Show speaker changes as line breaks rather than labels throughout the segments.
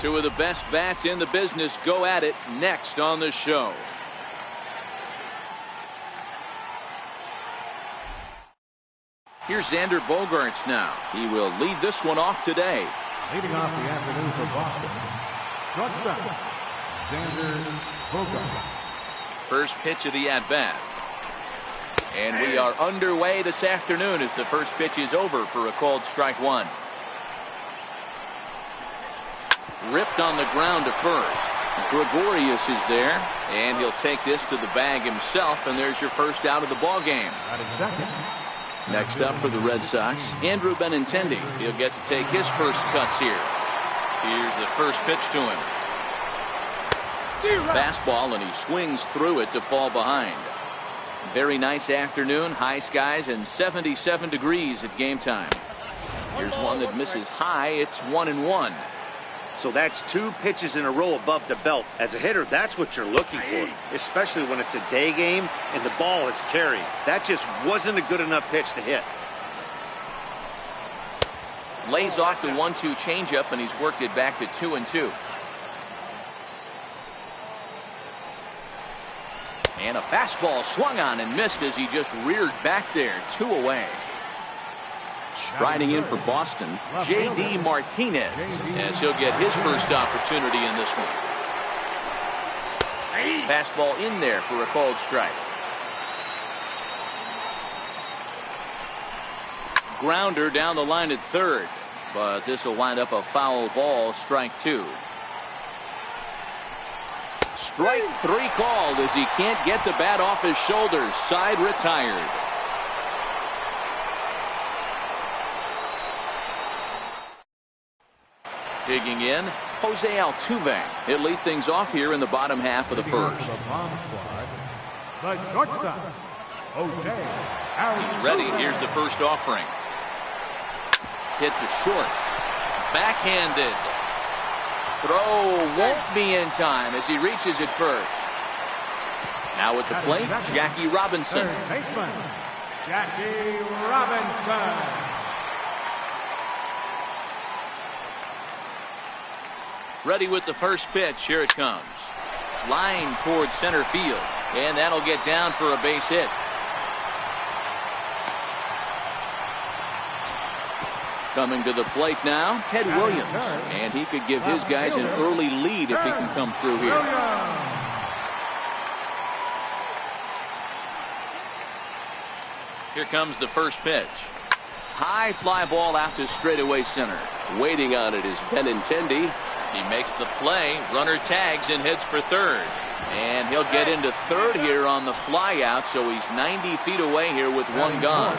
Two of the best bats in the business go at it next on the show. Here's Xander Bogaerts now. He will lead this one off today.
Leading off the afternoon for Boston, shortstop, Xander Bogaerts.
First pitch of the at-bat. And we are underway this afternoon as the first pitch is over for a called strike one. Ripped on the ground to first. Gregorius is there, and he'll take this to the bag himself, and there's your first out of the ball game. Next up for the Red Sox, Andrew Benintendi. He'll get to take his first cuts here. Here's the first pitch to him. Fastball, and he swings through it to fall behind. Very nice afternoon, high skies and 77 degrees at game time. Here's one that misses high. It's 1-1.
So that's two pitches in a row above the belt. As a hitter, that's what you're looking for, especially when it's a day game and the ball is carried. That just wasn't a good enough pitch to hit.
Lays off the 1-2 changeup, and he's worked it back to 2-2. And a fastball swung on and missed as he just reared back there. 2 away. Striding in for Boston, J.D. Martinez, as he'll get his first opportunity in this one. Fastball in there for a called strike. Grounder down the line at third, but this will wind up a foul ball, strike two. Strike three called as he can't get the bat off his shoulders. Side retired. Digging in, Jose Altuve. He'll lead things off here in the bottom half of the first. He's ready. Here's the first offering. Hit to short. Backhanded. Throw won't be in time as he reaches it first. Now at the plate, Jackie Robinson.
Jackie Robinson.
Ready with the first pitch. Here it comes. Line towards center field. And that'll get down for a base hit. Coming to the plate now, Ted Williams. And he could give his guys an early lead if he can come through here. Here comes the first pitch. High fly ball out to straightaway center. Waiting on it is Benintendi. He makes the play. Runner tags and heads for third. And he'll get into third here on the fly out, so he's 90 feet away here with one gone.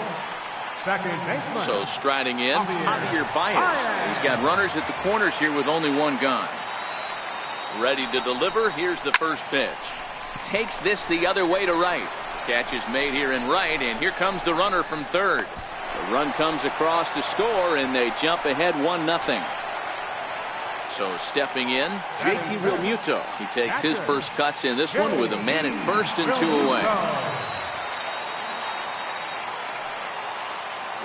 So striding in, Javier Baez. He's got runners at the corners here with only one gone. Ready to deliver. Here's the first pitch. Takes this the other way to right. Catch is made here in right, and here comes the runner from third. The run comes across to score, and they jump ahead 1-0. So stepping in, JT Realmuto. He takes his first cuts in this one with a man in first and 2 away.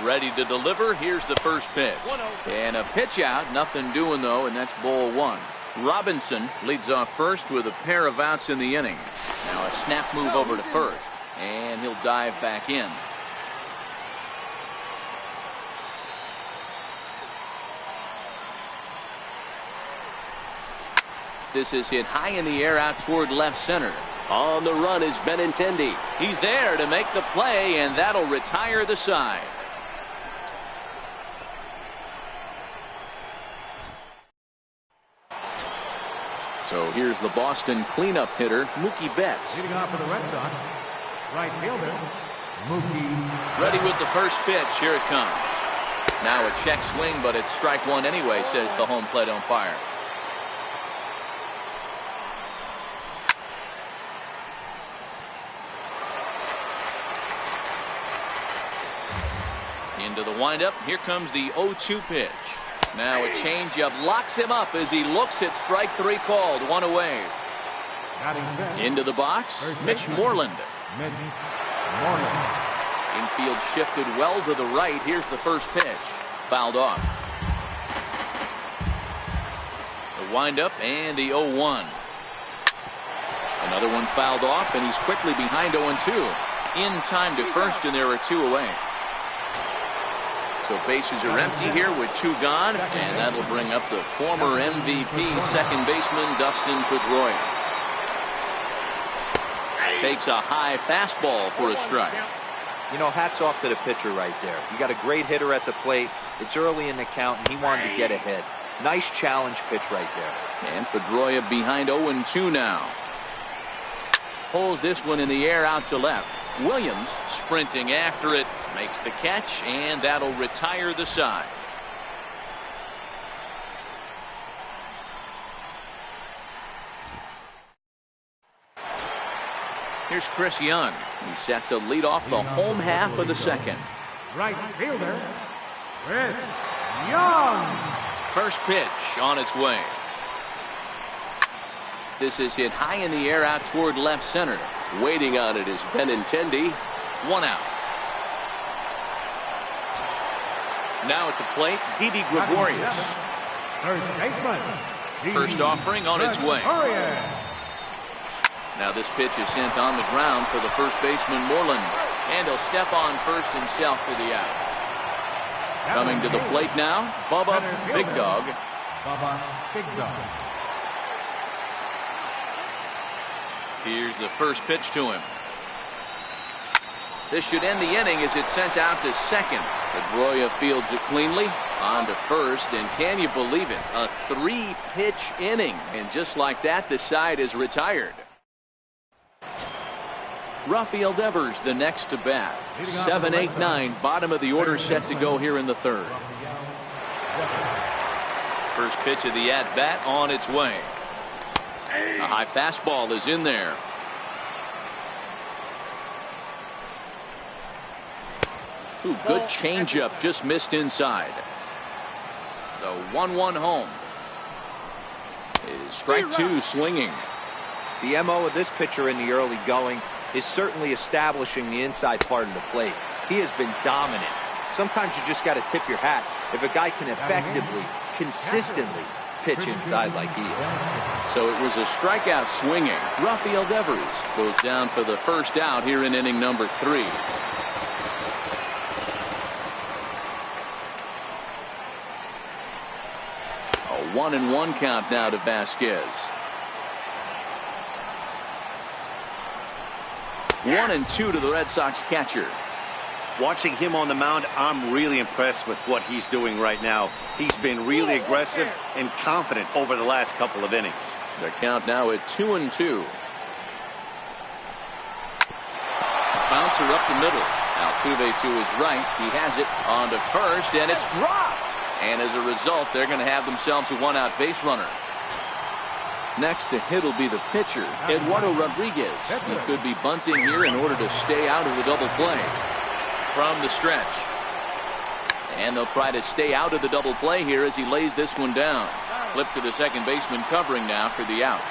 Ready to deliver. Here's the first pitch. And a pitch out. Nothing doing, though, and that's ball one. Robinson leads off first with a pair of outs in the inning. Now a snap move over to first. And he'll dive back in. This is hit high in the air out toward left center. On the run is Benintendi. He's there to make the play, and that'll retire the side. So here's the Boston cleanup hitter, Mookie Betts.
Leading off for the Red Sox, right fielder, Mookie.
Ready with the first pitch. Here it comes. Now a check swing, but it's strike one anyway, says the home plate umpire. Into the windup. Here comes the 0-2 pitch. Now a changeup locks him up as he looks at strike three called. One away. Into the box, Mitch Moreland. Infield shifted well to the right. Here's the first pitch. Fouled off. The windup and the 0-1. Another one fouled off, and he's quickly behind 0-2. In time to first, and there are 2 away. So bases are empty here with 2 gone, and that'll bring up the former MVP second baseman Dustin Pedroia. Takes a high fastball for a strike.
You know, hats off to the pitcher right there. You got a great hitter at the plate. It's early in the count, and he wanted to get ahead. Nice challenge pitch right there.
And Pedroia behind 0-2 now. Pulls this one in the air out to left. Williams sprinting after it, makes the catch, and that'll retire the side. Here's Chris Young. He's set to lead off the home half of the second.
Right fielder, Chris Young.
First pitch on its way. This is hit high in the air out toward left center. Waiting on it is Benintendi. 1 out. Now at the plate, Didi Gregorius.
Third baseman.
First offering on its way. Now this pitch is sent on the ground for the first baseman Moreland. And he'll step on first himself for the out. Coming to the plate now, Bubba Big Dog.
Bubba Big Dog.
Here's the first pitch to him. This should end the inning as it's sent out to second. Pedroia fields it cleanly. On to first, and can you believe it? A 3-pitch inning. And just like that, the side is retired. Rafael Devers, the next to bat. 7, 8, 9, bottom of the order set to go here in the third. First pitch of the at-bat on its way. A high fastball is in there. Ooh, good changeup, just missed inside. The 1-1 home. Is strike 2 swinging.
The MO of this pitcher in the early going is certainly establishing the inside part of the plate. He has been dominant. Sometimes you just got to tip your hat if a guy can effectively, consistently pitch inside like he is.
So it was a strikeout swinging. Rafael Devers goes down for the first out here in inning number 3. A 1-1 count now to Vasquez. 1-2 to the Red Sox catcher.
Watching him on the mound, I'm really impressed with what he's doing right now. He's been really aggressive and confident over the last couple of innings.
The count now at 2-2. Bouncer up the middle. Altuve to his right. He has it on to first, and it's dropped. And as a result, they're going to have themselves a 1-out base runner. Next to hit will be the pitcher, Eduardo Rodriguez. He could be bunting here in order to stay out of the double play. From the stretch. And they'll try to stay out of the double play here as he lays this one down. Flip to the second baseman covering now for the out.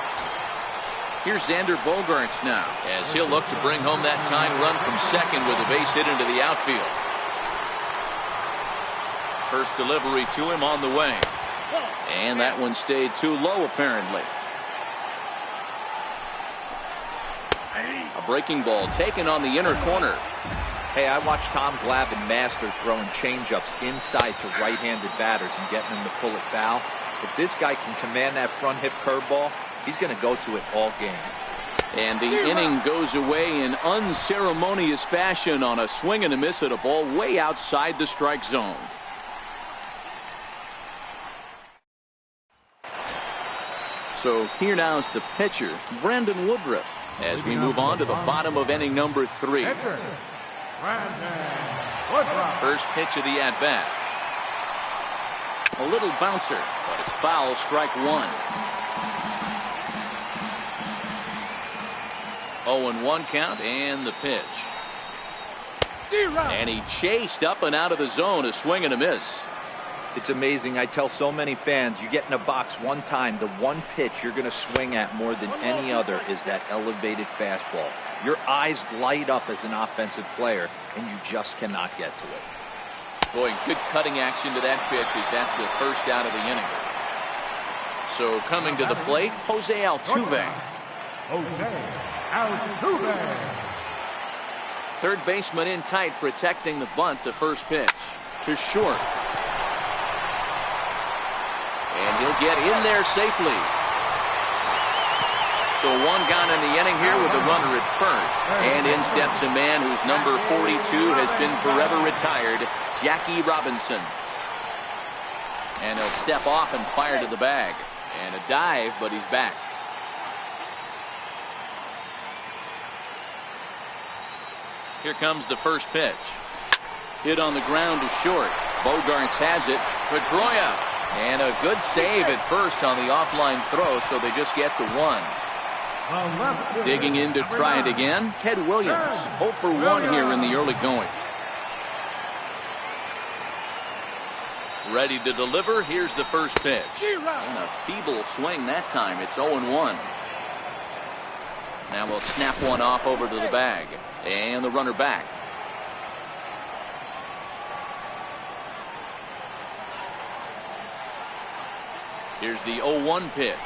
Here's Xander Bogaerts now as he'll look to bring home that tying run from second with a base hit into the outfield. First delivery to him on the way. And that one stayed too low apparently. A breaking ball taken on the inner corner.
Hey, I watched Tom Glavine master throwing changeups inside to right-handed batters and getting them to pull it foul. If this guy can command that front hip curveball, he's going to go to it all game.
And the inning goes away in unceremonious fashion on a swing and a miss at a ball way outside the strike zone. So here now is the pitcher, Brandon Woodruff, as we move on to the bottom of inning number 3. First pitch of the at-bat. A little bouncer, but it's foul, strike 1. 0-1 count and the pitch. And he chased up and out of the zone, a swing and a miss.
It's amazing. I tell so many fans, you get in a box one time, the one pitch you're going to swing at more than any other is that elevated fastball. Your eyes light up as an offensive player, and you just cannot get to it.
Boy, good cutting action to that pitch as that's the first out of the inning. So coming to the plate, Jose Altuve.
Jose Altuve.
Third baseman in tight, protecting the bunt. The first pitch to short. And he'll get in there safely. So one gone in the inning here with a runner at first. And in steps a man whose number 42 has been forever retired, Jackie Robinson. And he'll step off and fire to the bag. And a dive, but he's back. Here comes the first pitch. Hit on the ground to short. Bogarts has it. Pedroia. And a good save at first on the offline throw, so they just get the one. Digging in to try it again, Ted Williams. 0 for 1 here in the early going. Ready to deliver. Here's the first pitch. And a feeble swing that time. It's 0-1. Now we'll snap one off over to the bag. And the runner back. Here's the 0-1 pitch.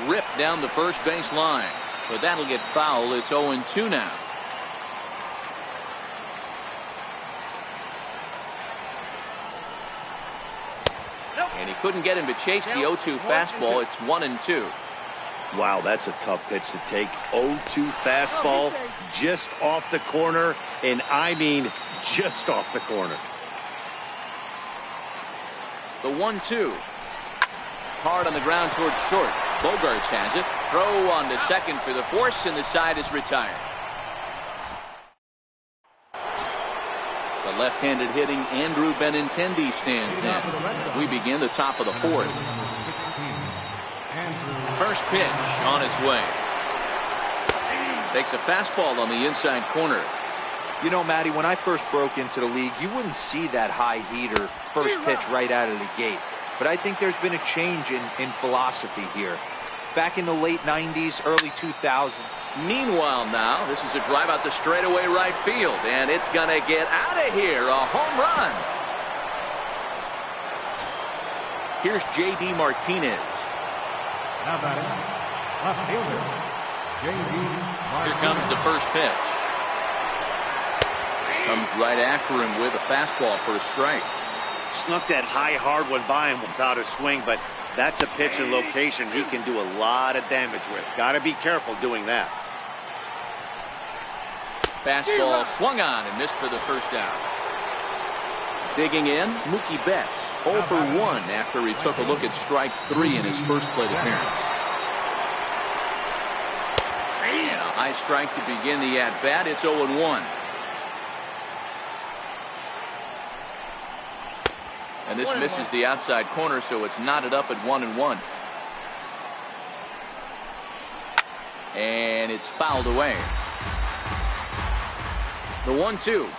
Ripped down the first base line. But that'll get foul. It's 0-2 now. And he couldn't get him to chase the 0-2 fastball. It's 1-2.
Wow, that's a tough pitch to take. 0-2 fastball just off the corner, and I mean just off the corner.
The 1-2. Hard on the ground towards short. Bogarts has it. Throw on to second for the force, and the side is retired. The left-handed hitting Andrew Benintendi stands in as we begin the top of the fourth. First pitch on its way. Takes a fastball on the inside corner.
You know, Matty, when I first broke into the league, you wouldn't see that high heater first pitch right out of the gate. But I think there's been a change in philosophy here. Back in the late 90s, early 2000s.
Meanwhile now, this is a drive out the straightaway right field, and it's going to get out of here. A home run. Here's J.D. Martinez.
Now batting, left fielder, J.D. Martinez.
Here comes the first pitch. Comes right after him with a fastball for a strike.
Snuck that high hard one by him without a swing, but that's a pitch and location he can do a lot of damage with. Got to be careful doing that.
Fastball swung on and missed for the first out. Digging in, Mookie Betts 0 for 1 after he took a look at strike 3 in his first plate appearance. And a high strike to begin the at-bat. It's 0-1. And this misses the outside corner, so it's knotted up at 1-1. And it's fouled away. The 1-2.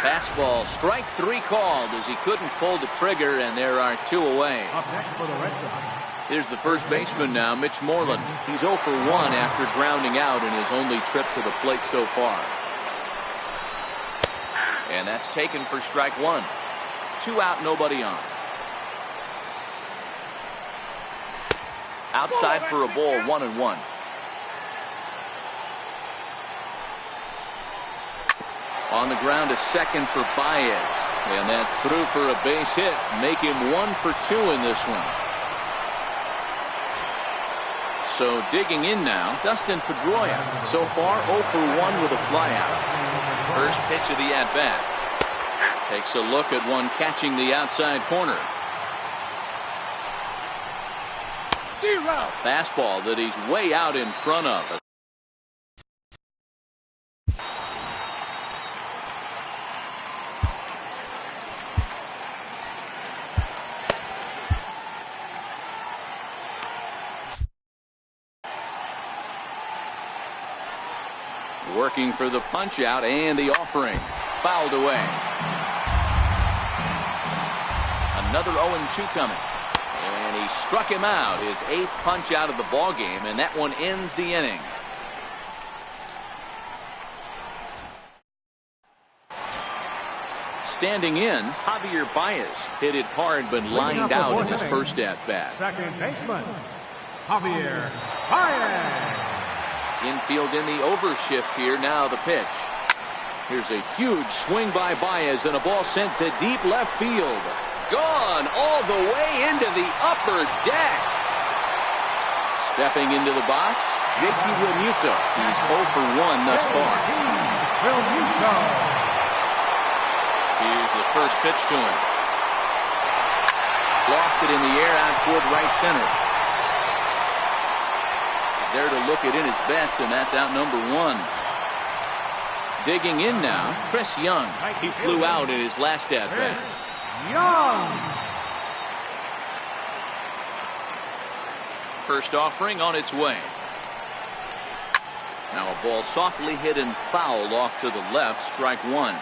Fastball, strike 3 called as he couldn't pull the trigger, and there are 2 away.
Up next for the Red Sox.
Here's the first baseman now, Mitch Moreland. He's 0 for 1 after grounding out in his only trip to the plate so far. And that's taken for strike 1. 2 out, nobody on. Outside for a ball, 1-1. On the ground to second for Baez. And that's through for a base hit. Make him 1 for 2 in this one. So digging in now, Dustin Pedroia. So far 0 for 1 with a flyout. First pitch of the at-bat. Takes a look at one catching the outside corner. A fastball that he's way out in front of. Working for the punch out and the offering. Fouled away. Another 0-2 coming. And he struck him out. His 8th punch out of the ball game, and that one ends the inning. Standing in, Javier Baez hit it hard but lined out in his first at-bat.
Second baseman, Javier Baez.
Infield in the overshift here. Now the pitch. Here's a huge swing by Baez and a ball sent to deep left field. Gone all the way into the upper deck. Stepping into the box, JT Realmuto. He's 0 for 1 thus far. Here's the first pitch to him. Lofted in the air out toward right center. He's there to look it in his bets, and that's out number 1. Digging in now, Chris Young. He flew out in his last at-bat.
Young.
First offering on its way. Now a ball softly hit and fouled off to the left. Strike 1.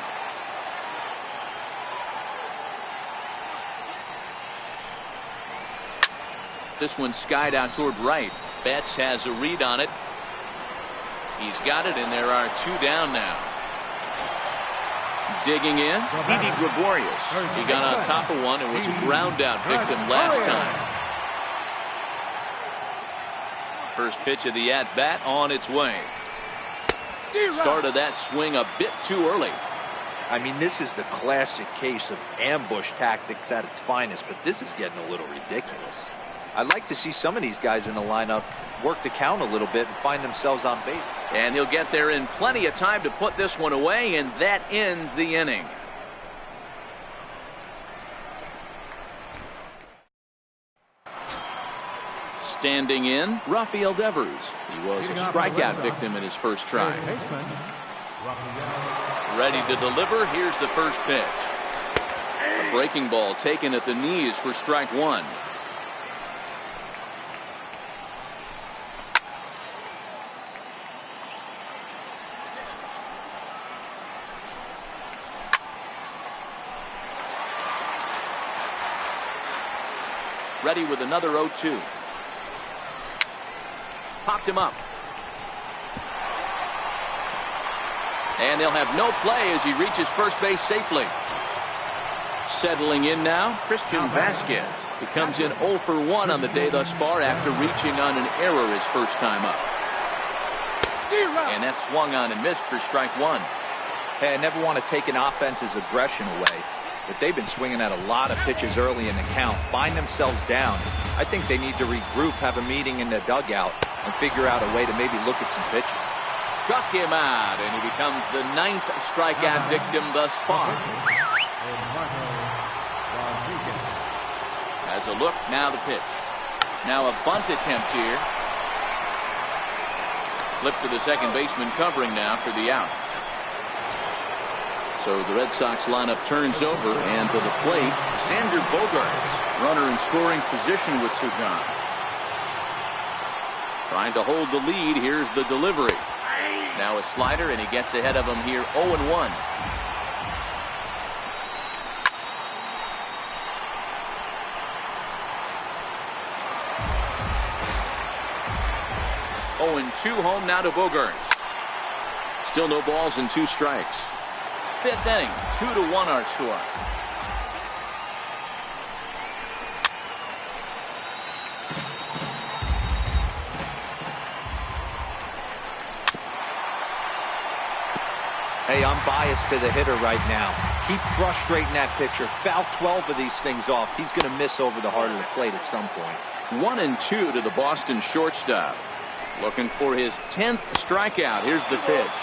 This one skied out toward right. Betts has a read on it. He's got it, and there are 2 down now. Digging in, Didi Gregorius. He got on top of one and was a ground out victim last time. First pitch of the at-bat on its way. Started that swing a bit too early.
I mean, this is the classic case of ambush tactics at its finest, but this is getting a little ridiculous. I'd like to see some of these guys in the lineup work the count a little bit and find themselves on base.
And he'll get there in plenty of time to put this one away, and that ends the inning. Standing in, Rafael Devers. He was a strikeout victim in his first try. Ready to deliver. Here's the first pitch. A breaking ball taken at the knees for strike 1. Ready with another 0-2. Popped him up. And they'll have no play as he reaches first base safely. Settling in now, Christian Vasquez. He comes in 0 for 1 on the day thus far after reaching on an error his first time up. And that swung on and missed for strike 1.
Hey, I never want to take an offense's aggression away, but they've been swinging at a lot of pitches early in the count, find themselves down. I think they need to regroup, have a meeting in the dugout, and figure out a way to maybe look at some pitches.
Struck him out, and he becomes the 9th strikeout victim thus far. As a look, now the pitch. Now a bunt attempt here. Flip to the second baseman covering now for the out. So the Red Sox lineup turns over, and to the plate, Xander Bogaerts, runner in scoring position with Sugan. Trying to hold the lead. Here's the delivery. Now a slider, and he gets ahead of him here 0-1. Home now to Bogaerts. Still no balls and 2 strikes. 5th inning, 2-1 our score.
Hey, I'm biased to the hitter right now. Keep frustrating that pitcher. Foul 12 of these things off. He's going to miss over the heart of the plate at some point.
1-2 to the Boston shortstop. Looking for his 10th strikeout. Here's the pitch.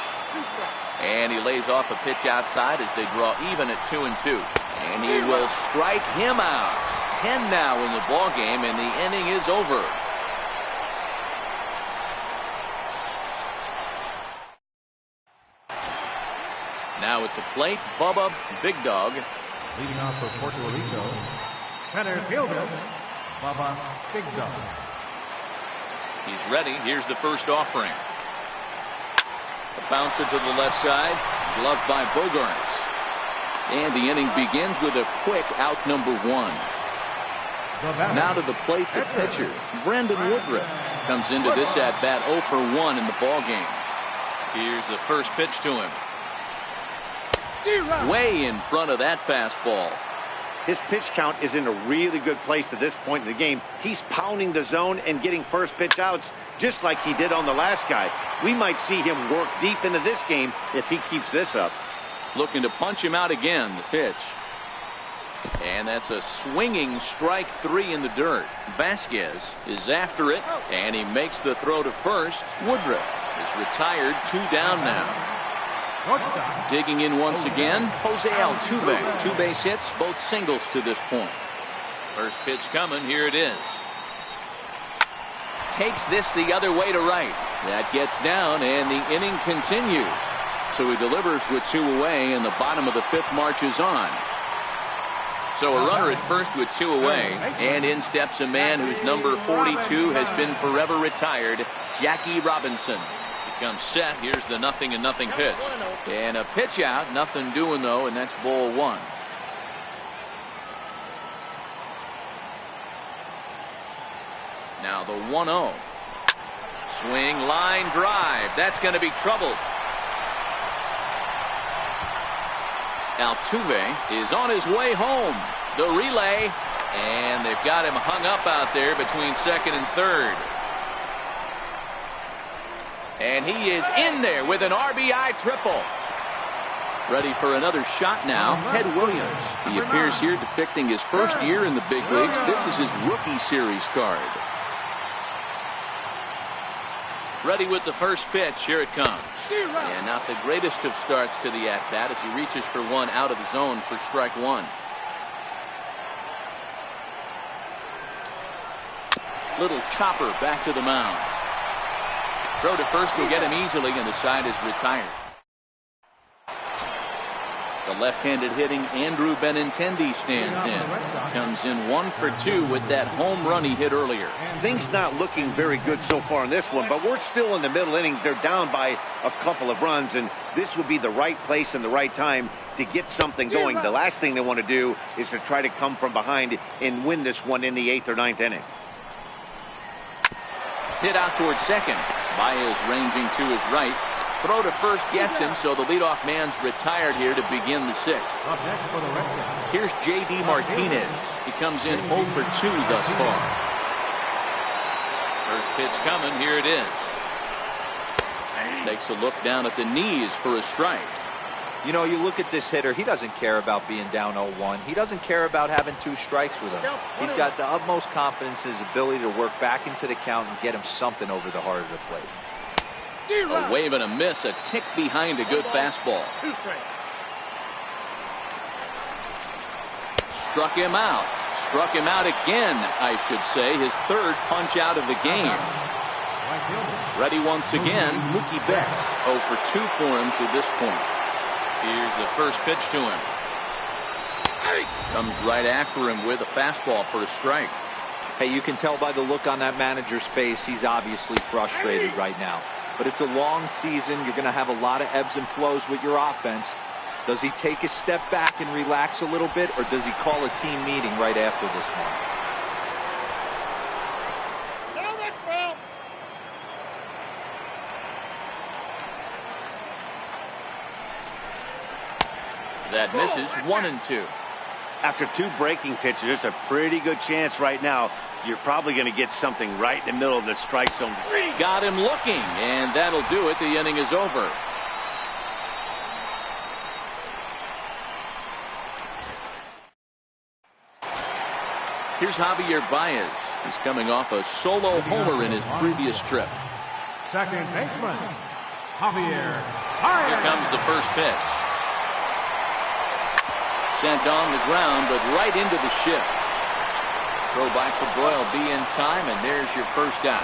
And he lays off a pitch outside as they draw even at 2-2. And he will strike him out. 10 now in the ball game, and the inning is over. Now at the plate, Bubba Big Dog.
Leading off for Puerto Rico, center fielder, Bubba Big Dog.
He's ready. Here's the first offering. A bouncer to the left side. Gloved by Bogaerts. And the inning begins with a quick out number 1. Now to the plate, the pitcher, Brandon Woodruff, comes into this at-bat 0 for 1 in the ball game. Here's the first pitch to him. Way in front of that fastball.
His pitch count is in a really good place at this point in the game. He's pounding the zone and getting first pitch outs just like he did on the last guy. We might see him work deep into this game if he keeps this up.
Looking to punch him out again, the pitch. And that's a swinging strike 3 in the dirt. Vasquez is after it, and he makes the throw to first. Woodruff is retired, 2 down now. Digging in once again, Jose Altuve. 2 base hits, both singles to this point. First pitch coming, here it is. Takes this the other way to right. That gets down, and the inning continues. So he delivers with 2 away, and the bottom of the 5th marches on. So a runner at first with 2 away, and in steps a man whose number 42 has been forever retired, Jackie Robinson. He comes set. Here's the 0-0 pitch. And a pitch out, nothing doing though, and that's ball 1. Now the 1-0. Swing, line drive. That's going to be trouble. Altuve is on his way home. The relay, and they've got him hung up out there between second and third. And he is in there with an RBI triple. Ready for another shot now, Ted Williams. He appears here depicting his first year in the big leagues. This is his rookie series card. Ready with the first pitch. Here it comes. And not the greatest of starts to the at-bat as he reaches for one out of the zone for strike 1. Little chopper back to the mound. Throw to first will get him easily, and the side is retired. The left-handed hitting Andrew Benintendi stands in. Comes in 1 for 2 with that home run he hit earlier.
Things not looking very good so far in this one, but we're still in the middle innings. They're down by a couple of runs, and this would be the right place and the right time to get something going. The last thing they want to do is to try to come from behind and win this one in the 8th or 9th inning.
Hit out towards second. Baez ranging to his right. Throw to first gets him, so the leadoff man's retired here to begin the 6th. Here's J.D. Martinez. He comes in 0 for 2 thus far. First pitch coming. Here it is. Takes a look down at the knees for a strike.
You know, you look at this hitter, he doesn't care about being down 0-1. He doesn't care about having 2 strikes with him. He's got the utmost confidence in his ability to work back into the count and get him something over the heart of the plate.
A wave and a miss, a tick behind a good fastball.
2 strikes.
Struck him out. Struck him out again, I should say. His 3rd punch out of the game. Ready once again, Mookie Betts. 0 for 2 for him to this point. Here's the first pitch to him. Comes right after him with a fastball for a strike.
Hey, you can tell by the look on that manager's face, he's obviously frustrated right now. But it's a long season. You're going to have a lot of ebbs and flows with your offense. Does he take a step back and relax a little bit, or does he call a team meeting right after this one?
No, that's foul.
That misses. 1 and 2.
After 2 breaking pitches, there's a pretty good chance right now you're probably going to get something right in the middle of the strike zone.
Got him looking, and that'll do it. The inning is over. Here's Javier Baez. He's coming off a solo homer in his previous trip.
Second baseman, Javier
Here
Baez.
comes the first pitch. Sent on the ground, but right into the shift. Throw by Cabral will be in time, and there's your first out.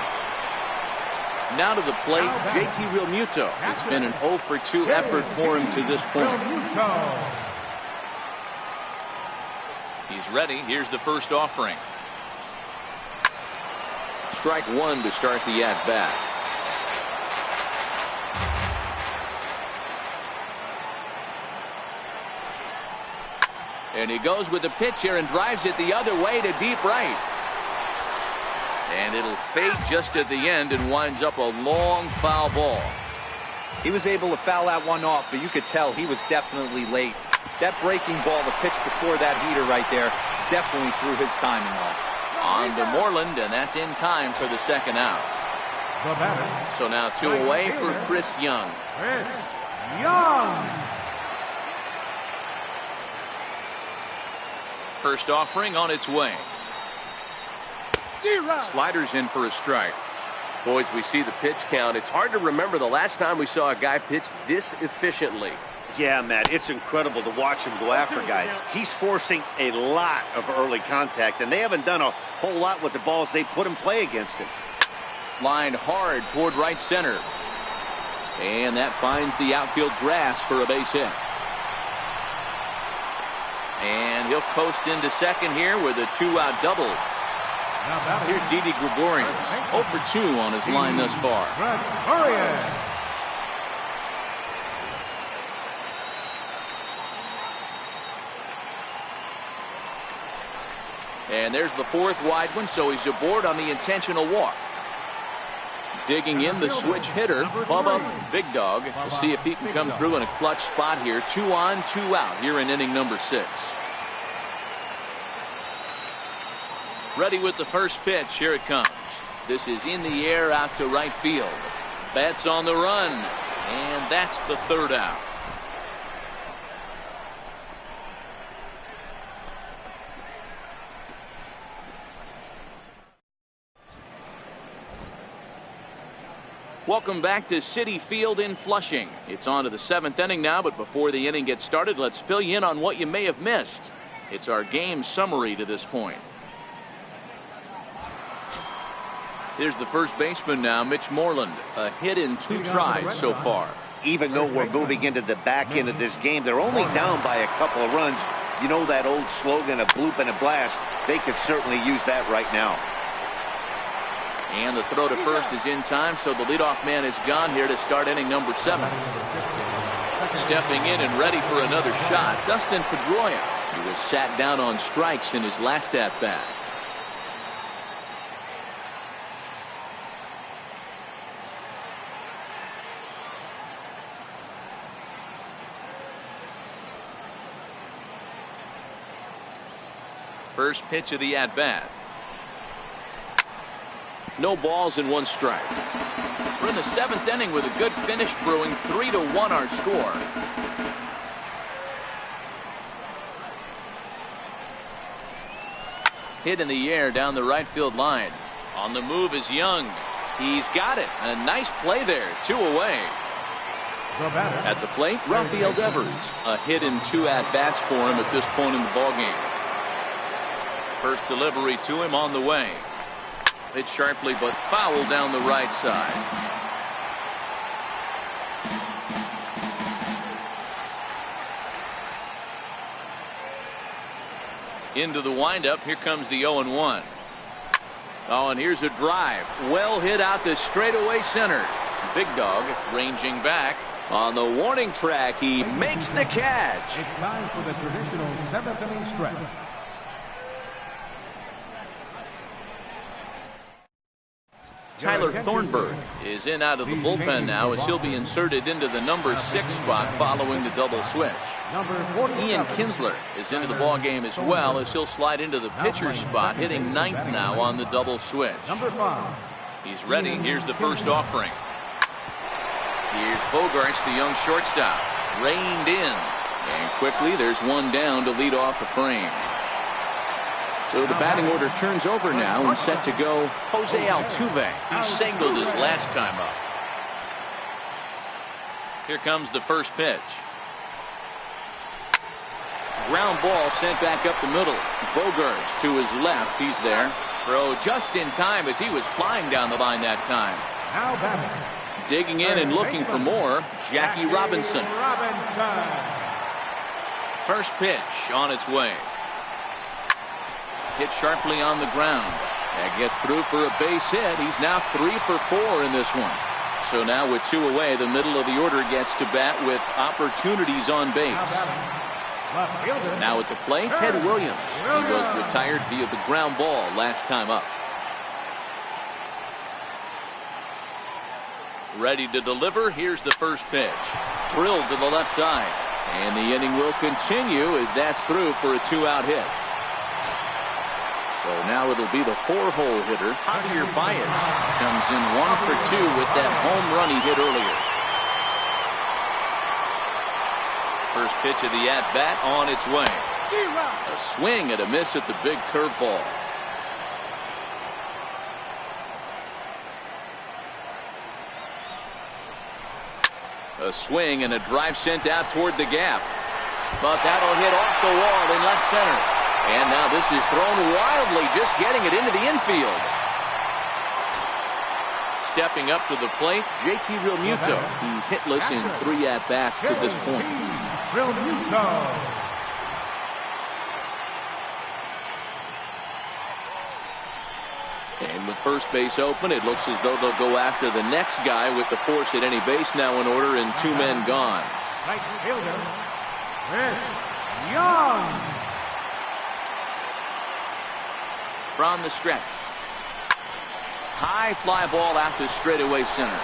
Now to the plate, JT Realmuto. It's been an 0 for 2 effort for him to this point. He's ready. Here's the first offering. Strike 1 to start the at-bat. And he goes with the pitch here and drives it the other way to deep right. And it'll fade just at the end and winds up a long foul ball.
He was able to foul that one off, but you could tell he was definitely late. That breaking ball, the pitch before that heater right there, definitely threw his timing off.
On to Moreland, and that's in time for the second out. So now 2 away for Chris Young.
Chris Young.
First offering on its way. Sliders in for a strike.
Boys, we see the pitch count. It's hard to remember the last time we saw a guy pitch this efficiently.
Yeah, Matt, it's incredible to watch him go after guys. He's forcing a lot of early contact, and they haven't done a whole lot with the balls they put in play against him.
Lined hard toward right center. And that finds the outfield grass for a base hit. And he'll coast into second here with a 2-out double. Here's Didi Gregorius, 0 for 2 on his line thus far. And there's the 4th wide one, so he's aboard on the intentional walk. Digging in the switch hitter, Bubba Big Dog. We'll see if he can come through in a clutch spot here. 2 on, 2 out here in inning number 6. Ready with the first pitch. Here it comes. This is in the air out to right field. Bats on the run. And that's the 3rd out. Welcome back to Citi Field in Flushing. It's on to the 7th inning now, but before the inning gets started, let's fill you in on what you may have missed. It's our game summary to this point. Here's the first baseman now, Mitch Moreland. A hit in 2 tries so far.
Even though we're moving into the back end of this game, they're only down by a couple of runs. You know that old slogan, a bloop and a blast? They could certainly use that right now.
And the throw to first is in time, so the leadoff man is gone here to start inning number 7. Stepping in and ready for another shot, Dustin Pedroia. He was sat down on strikes in his last at-bat. First pitch of the at-bat. No balls and 1 strike. We're in the 7th inning with a good finish brewing. 3-1 our score. Hit in the air down the right field line. On the move is Young. He's got it. A nice play there. 2 away. At the plate, Rafael Devers. A hit in 2 at-bats for him at this point in the ballgame. First delivery to him on the way. Hit sharply but foul down the right side. Into the windup. Here comes the 0-1. Oh, and here's a drive. Well hit out to straightaway center. Big Dog ranging back. On the warning track, he makes the catch.
It's time for the traditional 7th inning stretch.
Tyler Thornburg is in out of the bullpen now as he'll be inserted into the number 6 spot following the double switch. Ian Kinsler is into the ballgame as well as he'll slide into the pitcher spot, hitting 9th now on the double switch. He's ready. Here's the first offering. Here's Bogarts, the young shortstop, reined in, and quickly there's one down to lead off the frame. So the batting order turns over now and set to go Jose Altuve. He singled his last time up. Here comes the first pitch. Ground ball sent back up the middle. Bogarts to his left. He's there. Throw just in time as he was flying down the line that time.
Now batting.
Digging in and looking for more, Jackie Robinson. First pitch on its way. Hit sharply on the ground. That gets through for a base hit. He's now 3 for 4 in this one. So now with 2 away, the middle of the order gets to bat with opportunities on base. Now at the plate, Ted Williams. He was retired via the ground ball last time up. Ready to deliver. Here's the first pitch. Drilled to the left side. And the inning will continue as that's through for a 2-out hit. So now it'll be the 4-hole hitter, Javier Baez. Comes in 1 for 2 with that home run he hit earlier. First pitch of the at-bat on its way. A swing and a miss at the big curveball. A swing and a drive sent out toward the gap. But that'll hit off the wall in left center. And now this is thrown wildly, just getting it into the infield. Stepping up to the plate, JT Realmuto. He's hitless in 3 at-bats to this point. And with first base open, it looks as though they'll go after the next guy with the force at any base now in order and 2 men gone.
Right fielder, Chris Young.
From the stretch. High fly ball out to straightaway center.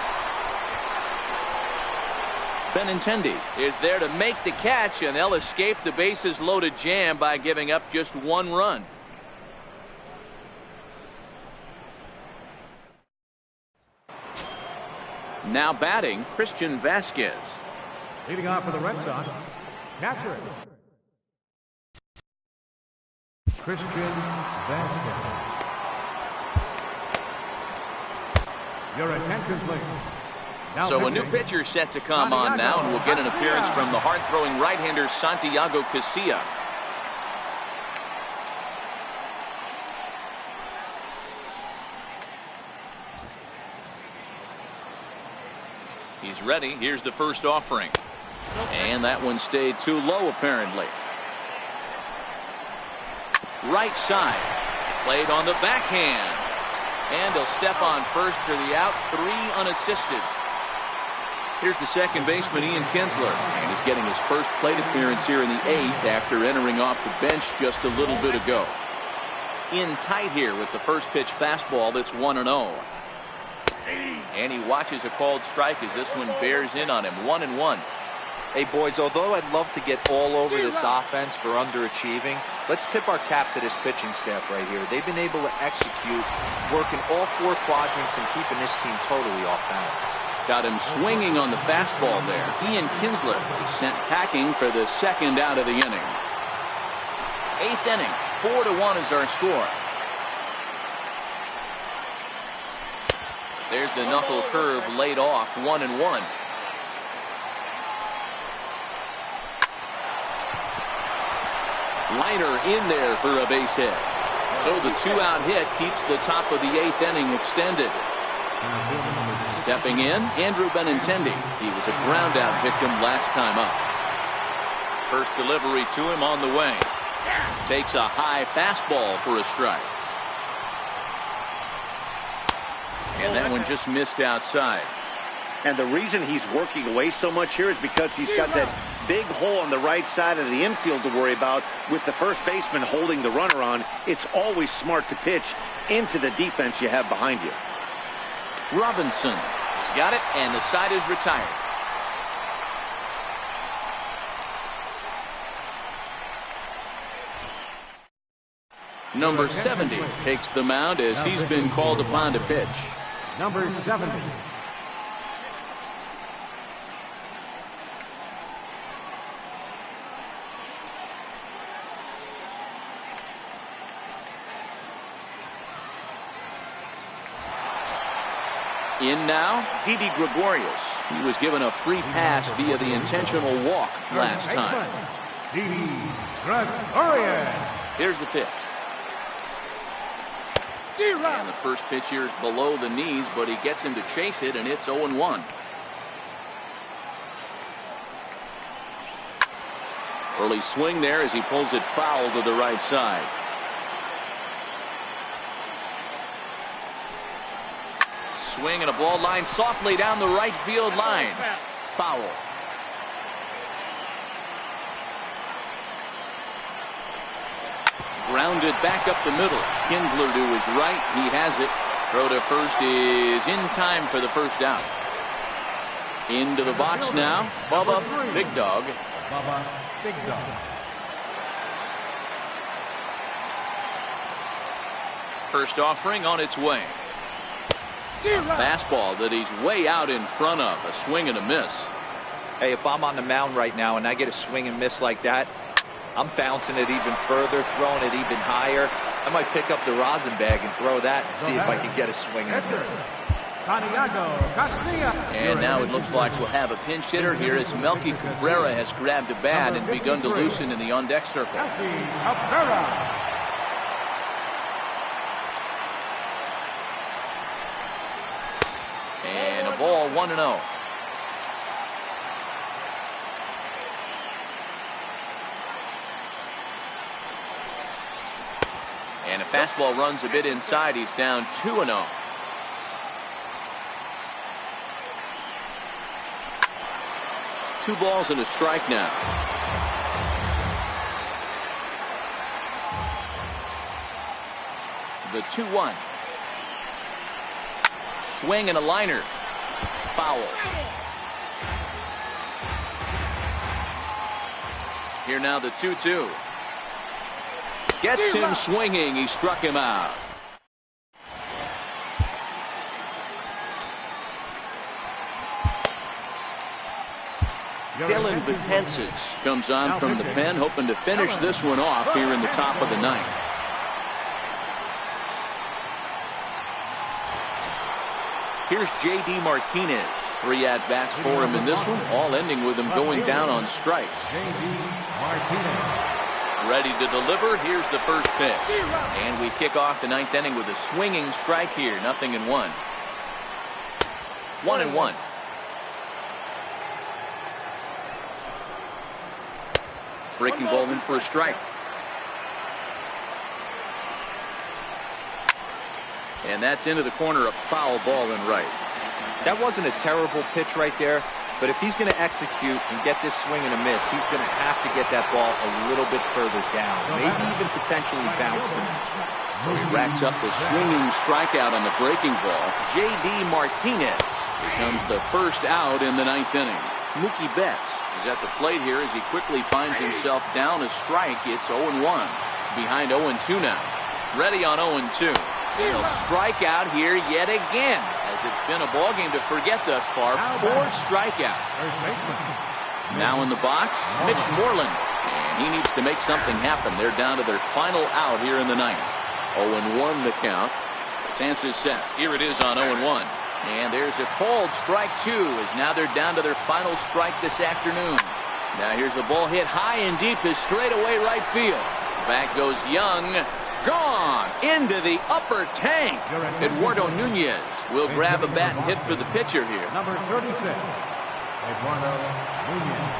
Benintendi is there to make the catch, and they'll escape the bases loaded jam by giving up just 1 run. Now batting, Christian Vasquez.
Leading off for the Red Sox, catcher, Christian Vasquez. Your attention, please. Now
So a new
pitching,
pitcher set to come on now, and we'll get an appearance from the hard-throwing right-hander Santiago Casilla. He's ready. Here's the first offering. And that one stayed too low, apparently. Right side. Played on the backhand. And he'll step on first for the out. 3 unassisted. Here's the second baseman, Ian Kinsler. And he's getting his first plate appearance here in the 8th after entering off the bench just a little bit ago. In tight here with the first pitch fastball that's 1-0. And he watches a called strike as this one bears in on him. 1-1.
Hey, boys, although I'd love to get all over this offense for underachieving, let's tip our cap to this pitching staff right here. They've been able to execute, working all 4 quadrants and keeping this team totally off balance.
Got him swinging on the fastball there. Ian Kinsler is sent packing for the 2nd out of the inning. 8th inning. 4-1 is our score. There's the knuckle curve laid off. 1-1. Liner in there for a base hit. So the 2-out hit keeps the top of the 8th inning extended. Stepping in, Andrew Benintendi. He was a ground-out victim last time up. First delivery to him on the way. Takes a high fastball for a strike. And that one just missed outside.
And the reason he's working away so much here is because he's got that big hole on the right side of the infield to worry about with the first baseman holding the runner on. It's always smart to pitch into the defense you have behind you.
Robinson has got it, and the side is retired. Number 70 takes the mound as he's been called upon to pitch.
number 70.
In now, Didi Gregorius. He was given a free pass via the intentional walk last time.
Didi Gregorius.
Here's the pitch. And the first pitch here is below the knees, but he gets him to chase it, and it's 0-1. Early swing there as he pulls it foul to the right side. Swing and a ball line softly down the right field line. Foul. Grounded back up the middle. Kinsler to his right. He has it. Throw to first is in time for the first out. Into the box now. Bubba Big Dog.
Bubba Big Dog.
First offering on its way. Fastball that he's way out in front of. A swing and a miss.
Hey, if I'm on the mound right now and I get a swing and miss like that, I'm bouncing it even further, throwing it even higher. I might pick up the rosin bag and throw that and see if I can get a swing and a miss.
And now it looks like we'll have a pinch hitter here as Melky Cabrera has grabbed a bat and begun to loosen in the on-deck circle. And a ball 1-0. And a fastball runs a bit inside. He's down 2-0. Two balls and a strike now. The 2-1. Swing and a liner. Foul. Here now the 2-2. Gets him swinging. He struck him out. Dylan Betances comes on from the pen, hoping to finish this one off here in the top of the ninth. Here's J.D. Martinez. 3 at-bats for him in this one, all ending with him going down on strikes.
J.D. Martinez.
Ready to deliver. Here's the first pitch. And we kick off the ninth inning with a swinging strike here. 0-1. 1-1. Breaking ball in for a strike. And that's into the corner, a foul ball and right.
That wasn't a terrible pitch right there. But if he's going to execute and get this swing and a miss, he's going to have to get that ball a little bit further down. Maybe even potentially bounce the next one.
So he racks up the swinging strikeout on the breaking ball. J.D. Martinez becomes the first out in the ninth inning. Mookie Betts is at the plate here as he quickly finds himself down a strike. It's 0-1. Behind 0-2 now. Ready on 0-2. He'll strike out here yet again. It's been a ballgame to forget thus far. 4 strikeouts. Now in the box, Mitch Moreland. And he needs to make something happen. They're down to their final out here in the ninth. 0-1 the count. Chances sets. Here it is on 0-1. And there's a called strike 2 as now they're down to their final strike this afternoon. Now here's a ball hit high and deep to straightaway right field. Back goes Young. Gone into the upper tank. Eduardo Nunez will grab a bat and hit for the pitcher here.
Number 36, Eduardo Nunez.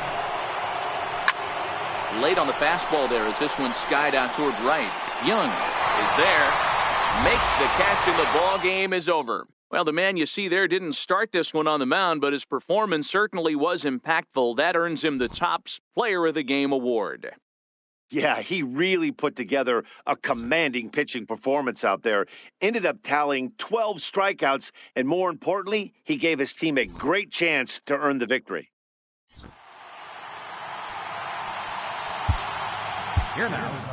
Late on the fastball there as this one skied out toward right. Young is there. Makes the catch and the ball game is over. Well, the man you see there didn't start this one on the mound, but his performance certainly was impactful. That earns him the Topps Player of the Game award.
Yeah, he really put together a commanding pitching performance out there. Ended up tallying 12 strikeouts, and more importantly, he gave his team a great chance to earn the victory.
Here now.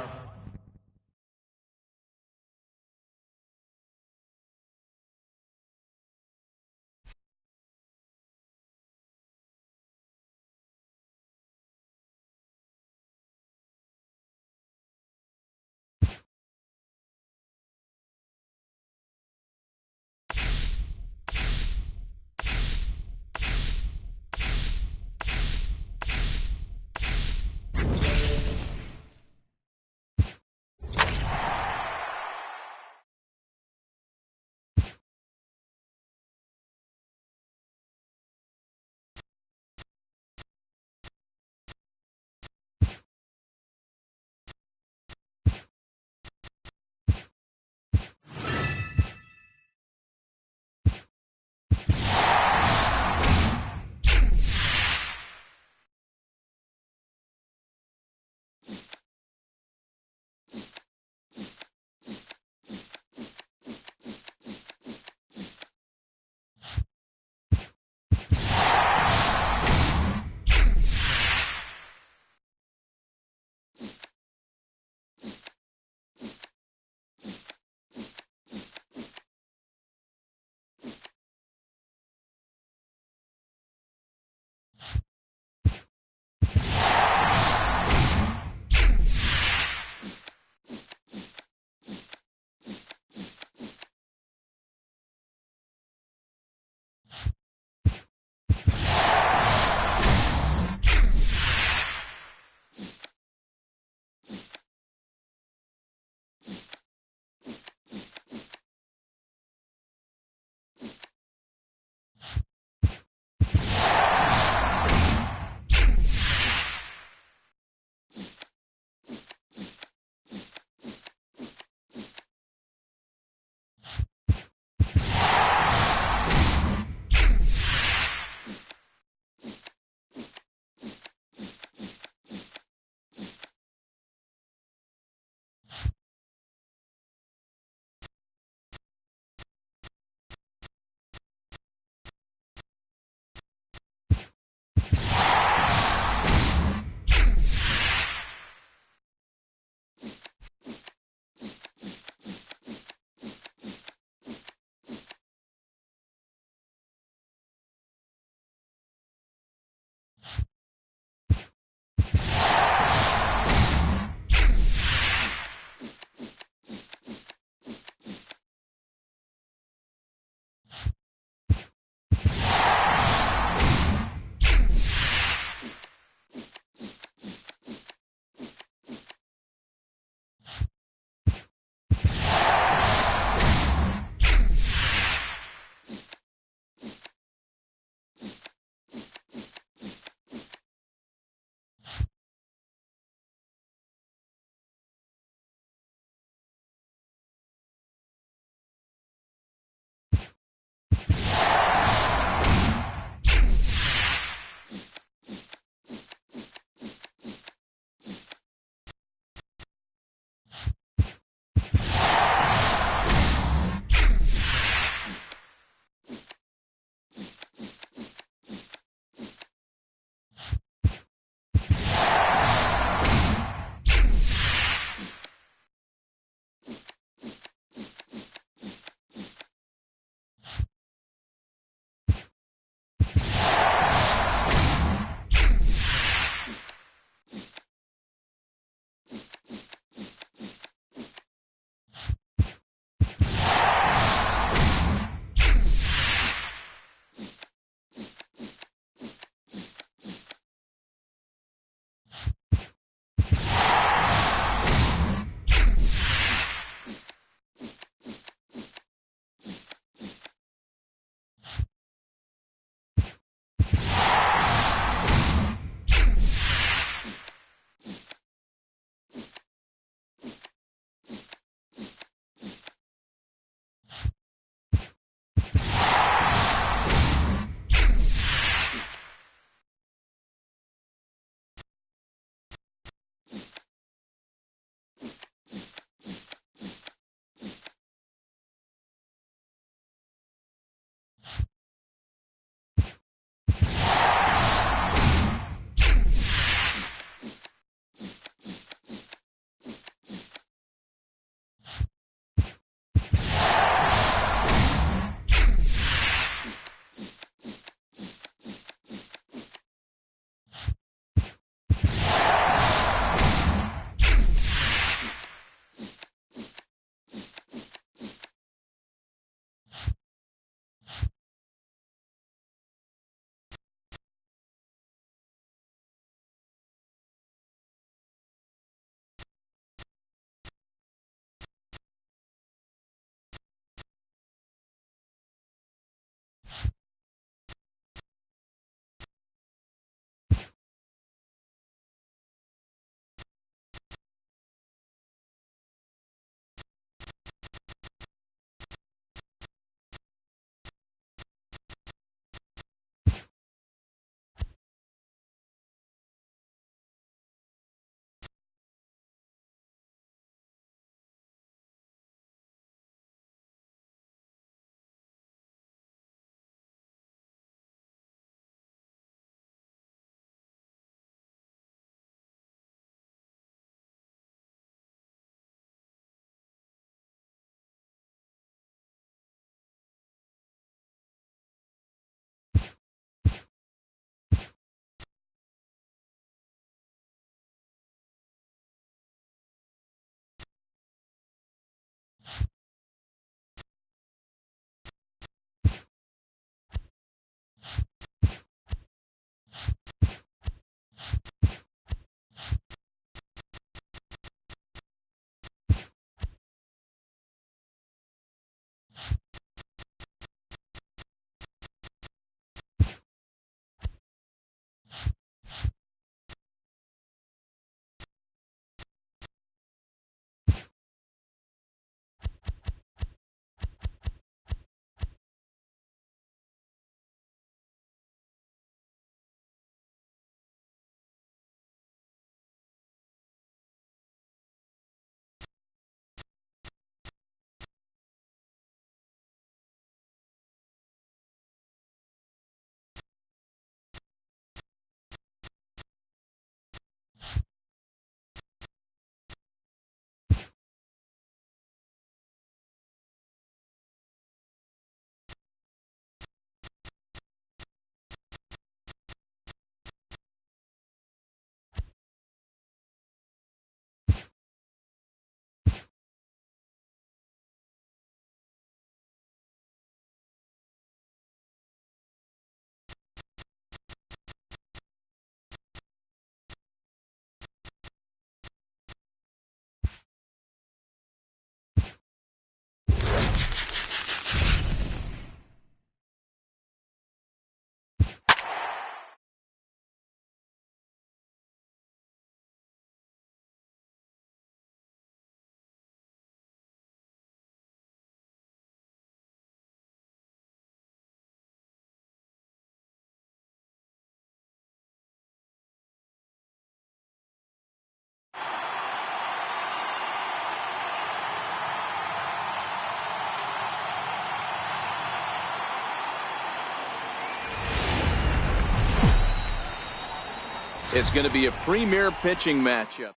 It's going to be a premier pitching matchup.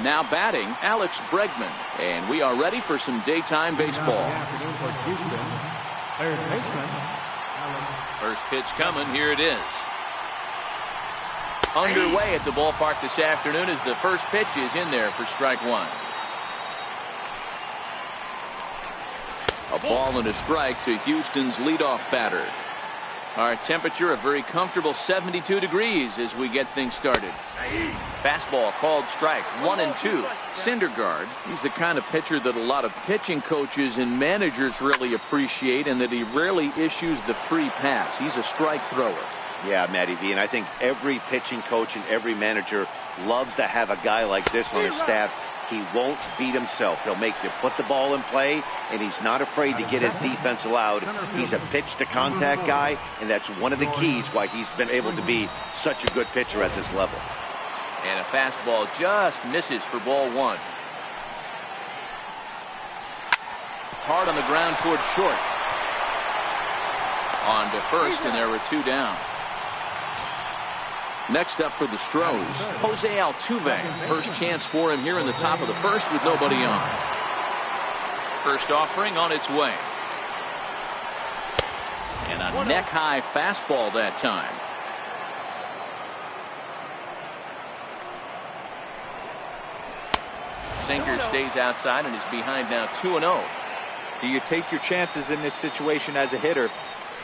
Now batting, Alex Bregman. And we are ready for some daytime baseball. First pitch coming. Here it is. Underway at the ballpark this afternoon as the first pitch is in there for strike one. A ball and a strike to Houston's leadoff batter. Our temperature a very comfortable 72 degrees as we get things started. Fastball called strike 1-2. Syndergaard, he's the kind of pitcher that a lot of pitching coaches and managers really appreciate, and that he rarely issues the free pass. He's a strike thrower.
Yeah, Matty V, and I think every pitching coach and every manager loves to have a guy like this on his staff. He won't beat himself. He'll make you put the ball in play, and he's not afraid to get his defense allowed. He's a pitch-to-contact guy, and that's one of the keys why he's been able to be such a good pitcher at this level.
And a fastball just misses for ball one. Hard on the ground towards short. On to first, and there were two down. Next up for the Stros, Jose Altuve. First chance for him here in the top of the first with nobody on. First offering on its way. And a neck-high fastball that time. Sinker stays outside and is behind now 2-0.
Do you take your chances in this situation as a hitter,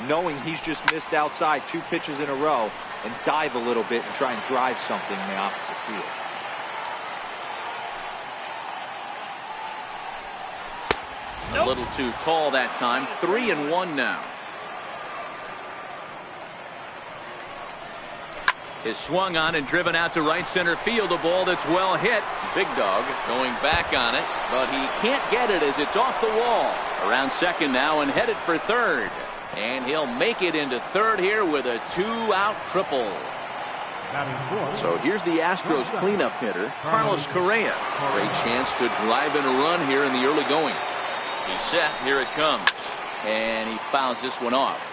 knowing he's just missed outside 2 pitches in a row, and dive a little bit and try and drive something in the opposite field?
A little too tall that time. 3-1 now. Is swung on and driven out to right center field. A ball that's well hit. Big Dog going back on it, but he can't get it as it's off the wall. Around second now and headed for third. And he'll make it into third here with a 2-out triple. So here's the Astros cleanup hitter, Carlos Correa. Great chance to drive in a run here in the early going. He's set. Here it comes. And he fouls this one off.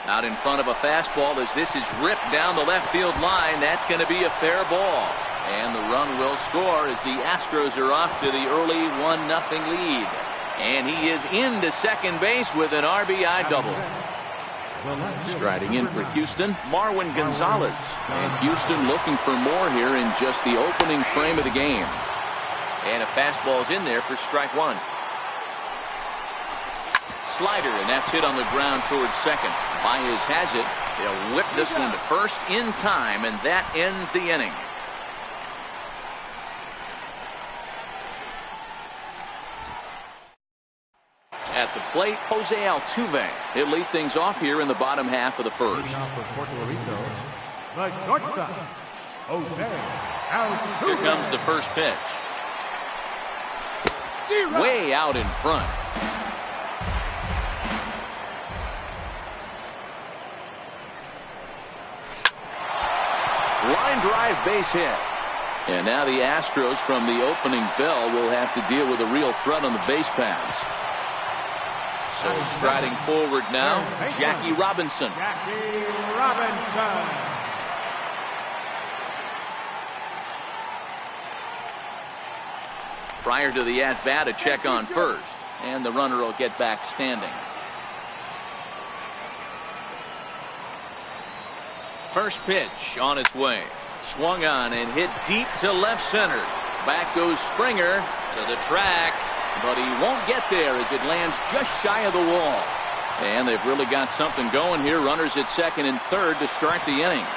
Out in front of a fastball as this is ripped down the left field line. That's going to be a fair ball. And the run will score as the Astros are off to the early 1-0 lead. And he is into second base with an RBI double. Striding in for Houston, Marwin Gonzalez. And Houston looking for more here in just the opening frame of the game. And a fastball's in there for strike one. Slider, and that's hit on the ground towards second. Baez has it. They'll whip this one to first in time, and that ends the inning. At the plate, Jose Altuve. He'll lead things off here in the bottom half of the first. Here comes the first pitch. Way out in front. Line drive base hit. And now the Astros from the opening bell will have to deal with a real threat on the base pass. So striding forward now, Jackie Robinson. Prior to the at-bat, a check on first. And the runner will get back standing. First pitch on its way. Swung on and hit deep to left center. Back goes Springer to the track. But he won't get there as it lands just shy of the wall. And they've really got something going here. Runners at second and third to start the inning.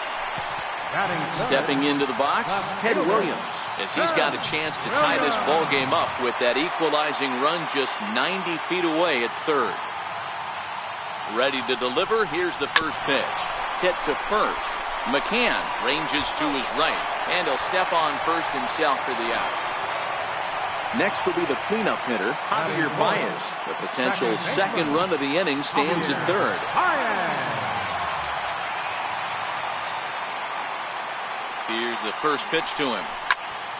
Stepping into the box, Ted Williams, as he's got a chance to tie this ball game up with that equalizing run just 90 feet away at third. Ready to deliver. Here's the first pitch. Hit to first. McCann ranges to his right, and he'll step on first himself for the out. Next will be the cleanup hitter, Javier Baez. The potential second run of the inning stands at third. Here's the first pitch to him.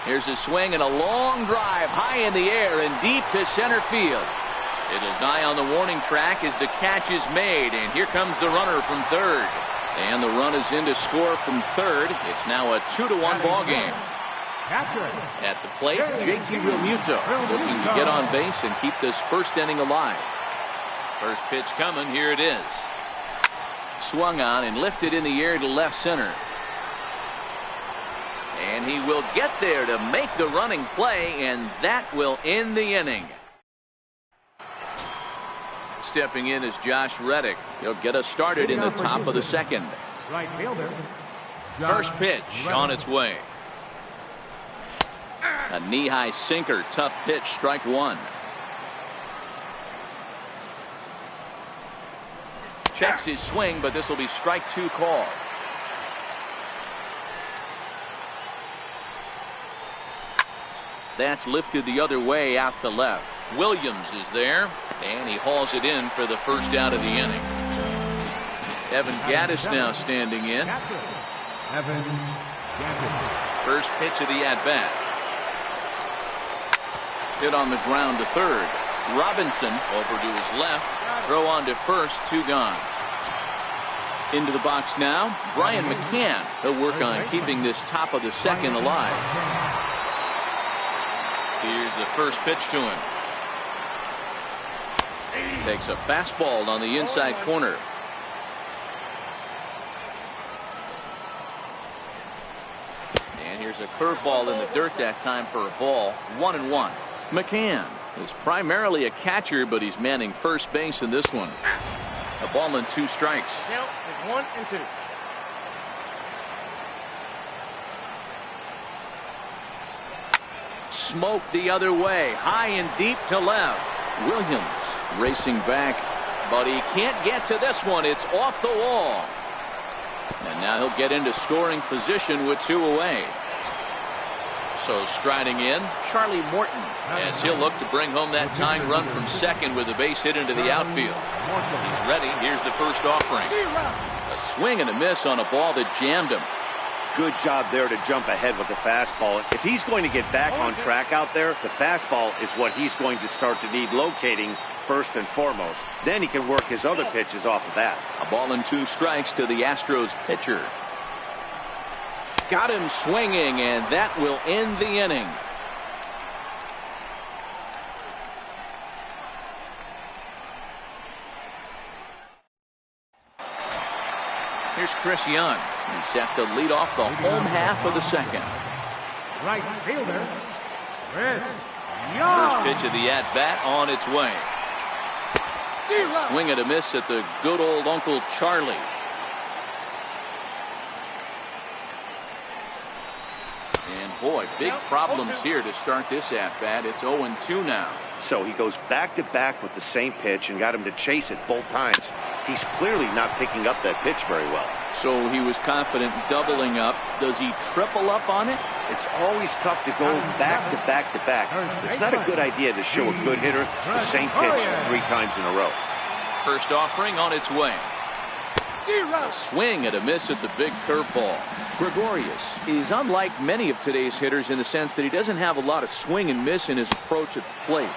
Here's a swing and a long drive high in the air and deep to center field. It'll die on the warning track as the catch is made, and here comes the runner from third. And the run is in to score from third. It's now a 2-1 ball game. At the plate, JT Realmuto looking to get on base and keep this first inning alive. First pitch coming, here it is. Swung on and lifted in the air to left center. And he will get there to make the running play, and that will end the inning. Stepping in is Josh Reddick. He'll get us started in the top of the second.
Right fielder.
First pitch on its way. A knee-high sinker, tough pitch, strike one. Checks his swing, but this will be strike two call. That's lifted the other way out to left. Williams is there, and he hauls it in for the first out of the inning. Evan Gattis now standing in.
Evan Gattis.
First pitch of the at-bat. Hit on the ground to third. Robinson over to his left. Throw on to first, two gone. Into the box now, Brian McCann. He'll work on keeping this top of the second alive. Here's the first pitch to him. Takes a fastball on the inside corner. And here's a curveball in the dirt that time for a ball. 1-1. McCann is primarily a catcher, but he's manning first base in this one. A ball and two strikes.
Count is 1 and 2.
Smoke the other way, high and deep to left. Williams racing back, but he can't get to this one. It's off the wall. And now he'll get into scoring position with two away. So striding in, Charlie Morton, as he'll look to bring home that tying run from second with a base hit into the outfield. He's ready. Here's the first offering. A swing and a miss on a ball that jammed him.
Good job there to jump ahead with the fastball. If he's going to get back on track out there, the fastball is what he's going to start to need locating first and foremost. Then he can work his other pitches off of that.
A ball and two strikes to the Astros pitcher. Got him swinging, and that will end the inning. Here's Chris Young. He's set to lead off the home half of the second.
Right fielder. Chris
First
Young.
pitch of the at-bat on its way. Swing and a miss at the good old Uncle Charlie. And boy, big problems here to start this at-bat. It's 0-2 now.
So he goes back-to-back with the same pitch and got him to chase it both times. He's clearly not picking up that pitch very well.
So he was confident doubling up. Does he triple up on it?
It's always tough to go back-to-back. It's not a good idea to show a good hitter the same pitch 3 times in a row.
First offering on its way. A swing and a miss at the big curveball. Gregorius is unlike many of today's hitters in the sense that he doesn't have a lot of swing and miss in his approach at the plate.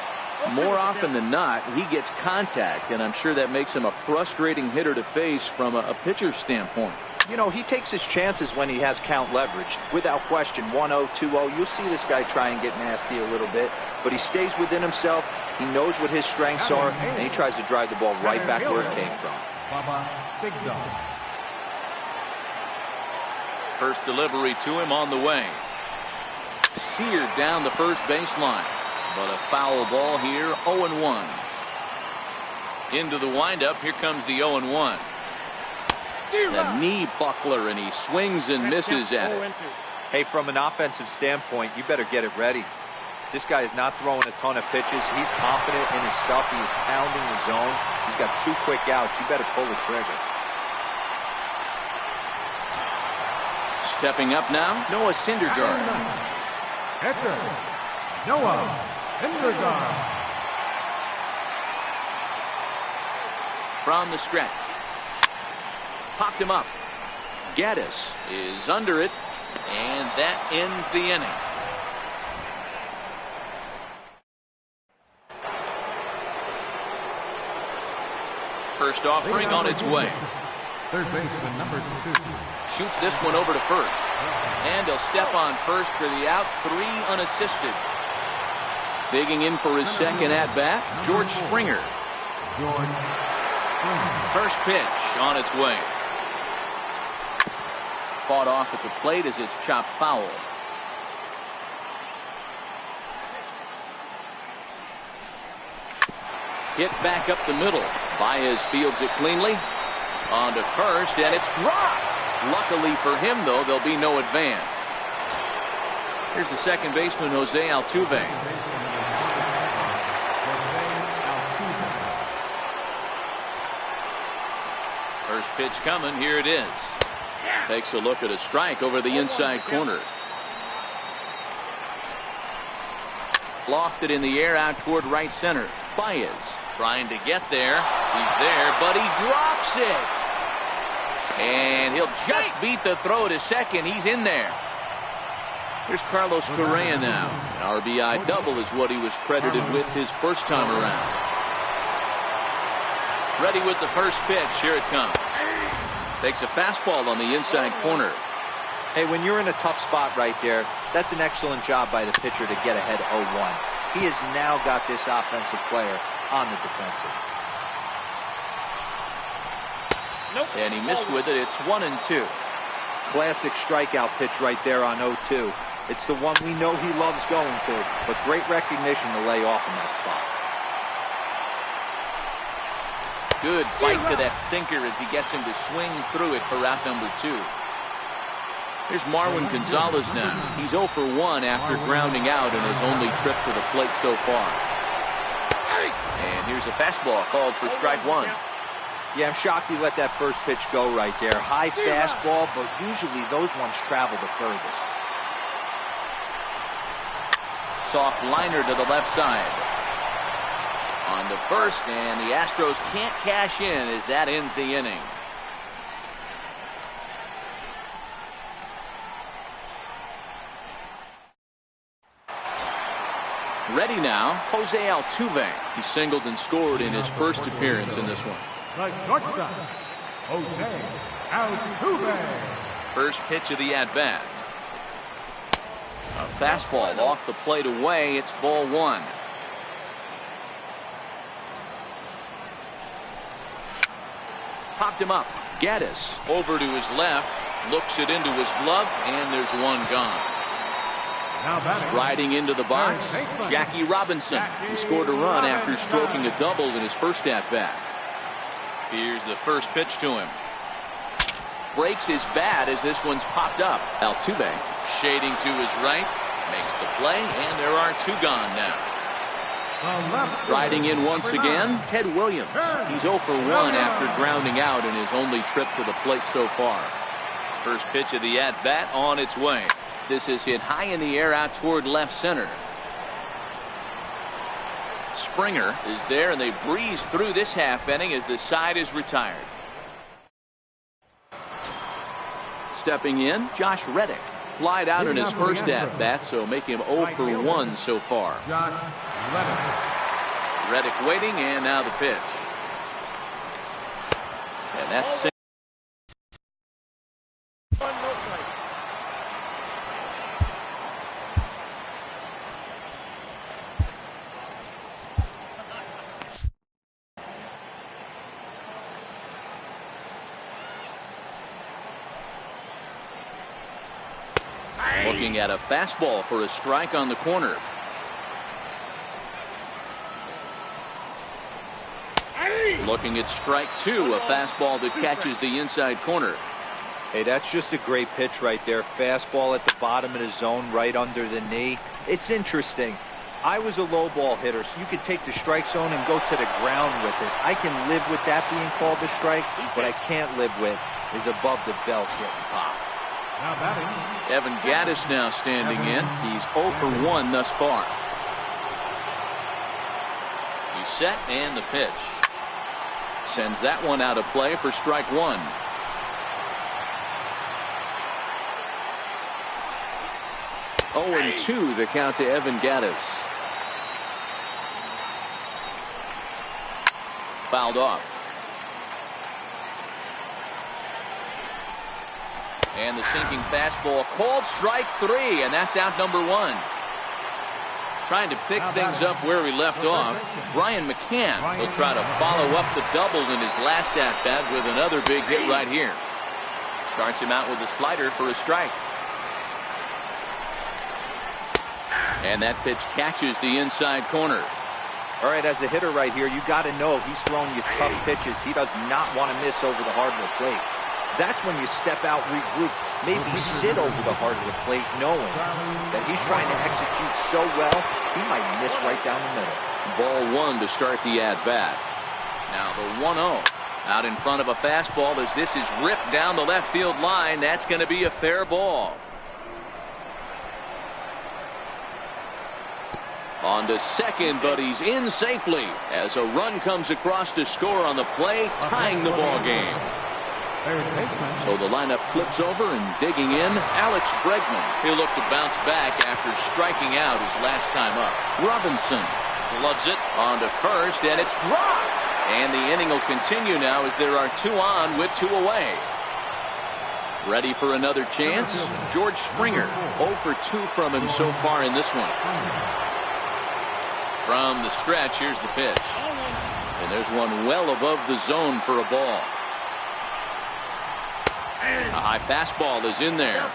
More often than not, he gets contact, and I'm sure that makes him a frustrating hitter to face from a pitcher's standpoint.
You know, he takes his chances when he has count leverage. Without question, 1-0, 2-0, you'll see this guy try and get nasty a little bit, but he stays within himself. He knows what his strengths are, and he tries to drive the ball right back where it came from.
Big dog.
First delivery to him on the way. Seared down the first baseline. But a foul ball here, 0-1. Into the windup, here comes the 0-1. A knee buckler, and he swings and misses at it.
Hey, from an offensive standpoint, you better get it ready. This guy is not throwing a ton of pitches. He's confident in his stuff. He's pounding the zone. He's got 2 quick outs. You better pull the trigger.
Stepping up now, Noah Syndergaard.
Catcher, Noah Syndergaard.
From the stretch. Popped him up. Gattis is under it, and that ends the inning. First offering on its way.
Third baseman, number 2.
Shoots this one over to first. And he'll step on first for the out. 3 unassisted. Digging in for his second at-bat, George Springer. First pitch on its way. Fought off at the plate as it's chopped foul. Hit back up the middle. Baez fields it cleanly. On to first, and it's dropped. Luckily for him, though, there'll be no advance. Here's the second baseman, Jose Altuve. First pitch coming. Here it is. Takes a look at a strike over the inside corner. Lofted in the air out toward right center. Baez trying to get there. He's there, but he drops it. And he'll just beat the throw to second. He's in there. Here's Carlos Correa now. An RBI double is what he was credited with his first time around. Ready with the first pitch. Here it comes. Takes a fastball on the inside corner.
Hey, when you're in a tough spot right there, that's an excellent job by the pitcher to get ahead 0-1. He has now got this offensive player on the defensive.
Nope.
And he missed with it. It's 1-2.
Classic strikeout pitch right there on 0-2. It's the one we know he loves going to, but great recognition to lay off in that spot.
Good fight to that sinker as he gets him to swing through it for out number 2. Here's Marwin Gonzalez now. He's 0 for 1 after grounding out in his only trip to the plate so far. And here's a fastball called for strike 1.
Yeah, I'm shocked he let that first pitch go right there. High fastball, but usually those ones travel the furthest.
Soft liner to the left side. On the first, and the Astros can't cash in as that ends the inning. Ready now, Jose Altuve. He singled and scored in his first appearance in this one.
The shortstop, Jose Altuve.
First pitch of the at-bat. A fastball off the plate away. It's ball 1. Popped him up. Gaddis over to his left. Looks it into his glove, and there's one gone. Striding into the box, Jackie Robinson. He scored a run after stroking a double in his first at-bat. Here's the first pitch to him. Breaks his bat as this one's popped up. Altuve shading to his right. Makes the play, and there are 2 gone now. Riding in once again, Ted Williams. He's 0 for 1 after grounding out in his only trip to the plate so far. First pitch of the at-bat on its way. This is hit high in the air out toward left center. Springer is there, and they breeze through this half inning as the side is retired. Stepping in, Josh Reddick. Flied out in his first at-bat, so make him 0 for 1 so far. Reddick waiting, and now the pitch. And that's looking at a fastball for a strike on the corner. Looking at strike 2, a fastball that catches the inside corner.
Hey, that's just a great pitch right there. Fastball at the bottom of the zone, right under the knee. It's interesting. I was a low ball hitter, so you could take the strike zone and go to the ground with it. I can live with that being called a strike. What I can't live with is above the belt getting popped.
Evan Gaddis now standing in. He's 0 for 1 thus far. He's set, and the pitch. Sends that one out of play for strike 1. Oh, 0-2 the count to Evan Gaddis. Fouled off. And the sinking fastball called strike 3, and that's out number 1. Trying to pick things up where we left off. Brian McCann will try to follow up the double in his last at-bat with another big hit right here. Starts him out with a slider for a strike. And that pitch catches the inside corner.
All right, as a hitter right here, you got to know he's throwing you tough pitches. He does not want to miss over the heart of the plate. That's when you step out, regroup, maybe sit over the heart of the plate, knowing that he's trying to execute so well, he might miss right down the middle.
Ball 1 to start the at-bat. Now the 1-0. Out in front of a fastball as this is ripped down the left field line. That's going to be a fair ball. On to second, but he's in safely as a run comes across to score on the play, tying the ball game. So the lineup flips over and digging in, Alex Bregman. He'll look to bounce back after striking out his last time up. Robinson loves it on to first, and it's dropped. And the inning will continue now as there are 2 on with 2 away. Ready for another chance? George Springer, 0 for 2 from him so far in this one. From the stretch, here's the pitch. And there's one well above the zone for a ball. A high fastball is in there.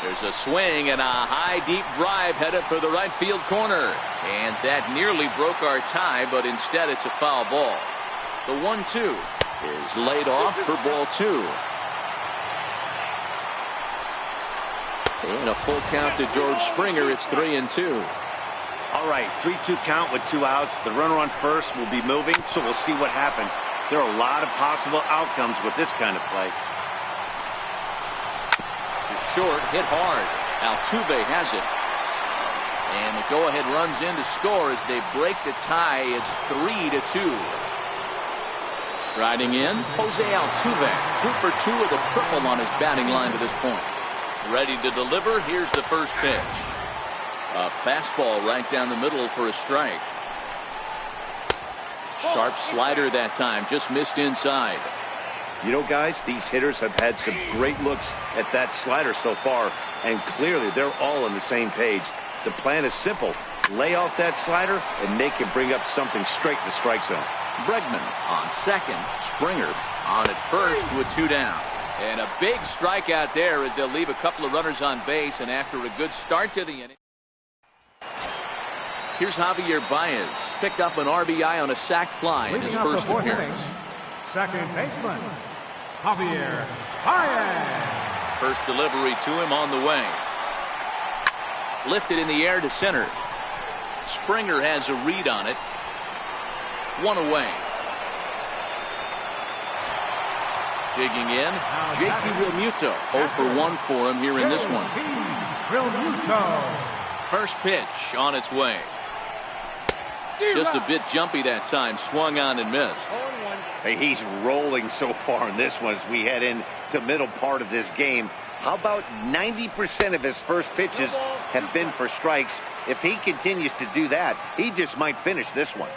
There's a swing and a high deep drive headed for the right field corner. And that nearly broke our tie, but instead it's a foul ball. The 1-2 is laid off for ball 2. And a full count to George Springer. It's 3-2.
All right, 3-2 count with 2 outs. The runner on first will be moving, so we'll see what happens. There are a lot of possible outcomes with this kind of play.
Short, hit hard. Altuve has it. And the go-ahead runs in to score as they break the tie. It's 3-2. Striding in, Jose Altuve. 2 for 2 with a triple on his batting line to this point. Ready to deliver. Here's the first pitch. A fastball right down the middle for a strike. Sharp slider that time, just missed inside.
You know, guys, these hitters have had some great looks at that slider so far, and clearly they're all on the same page. The plan is simple. Lay off that slider and make him bring up something straight in the strike zone.
Bregman on second. Springer on at first with 2 down. And a big strikeout there as they'll leave a couple of runners on base, and after a good start to the inning. Here's Javier Baez. Picked up an RBI on a sac fly in his first appearance.
Second baseman, Javier Baez.
First delivery to him on the way. Lifted in the air to center. Springer has a read on it. 1 away. Digging in, JT Realmuto. 0 for 1 for him here in this one. First pitch on its way. Just a bit jumpy that time. Swung on and missed.
Hey, he's rolling so far in this one as we head into the middle part of this game. How about 90% of his first pitches have been for strikes? If he continues to do that, he just might finish this one.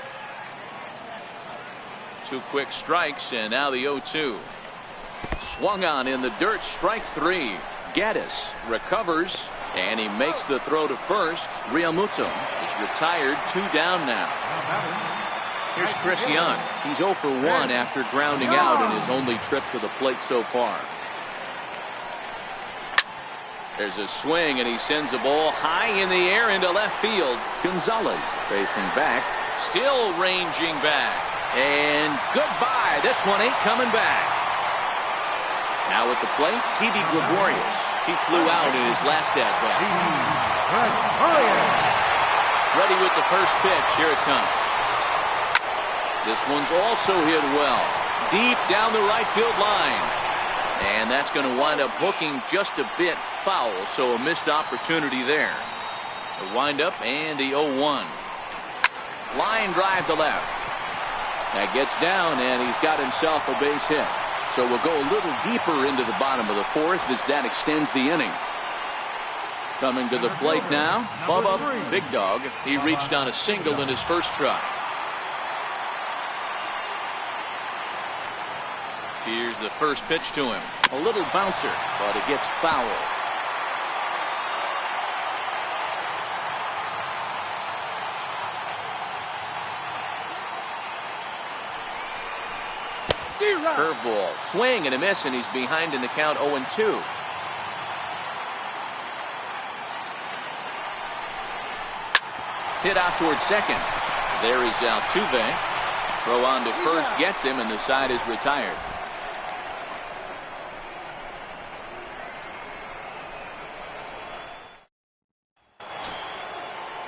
2 quick strikes, and now the 0-2. Swung on in the dirt, strike 3. Gaddis recovers, and he makes the throw to first. Realmuto is retired, 2 down now. Here's Chris Young. He's 0 for 1 after grounding out in his only trip to the plate so far. There's a swing, and he sends a ball high in the air into left field. Gonzalez facing back, still ranging back. And goodbye. This one ain't coming back. Now at the plate, Didi Gregorius. He flew out in his last at-bat. Ready with the first pitch. Here it comes. This one's also hit well. Deep down the right field line. And that's going to wind up hooking just a bit foul, so a missed opportunity there. The windup and the 0-1. Line drive to left. That gets down, and he's got himself a base hit. So we'll go a little deeper into the bottom of the 4th as that extends the inning. Coming to the plate now, Bubba Big Dog. He reached on a single in his first try. Here's the first pitch to him. A little bouncer, but it gets foul. Curveball, swing and a miss, and he's behind in the count 0-2. Hit out towards second. There is Altuve. Throw on to first gets him, and the side is retired.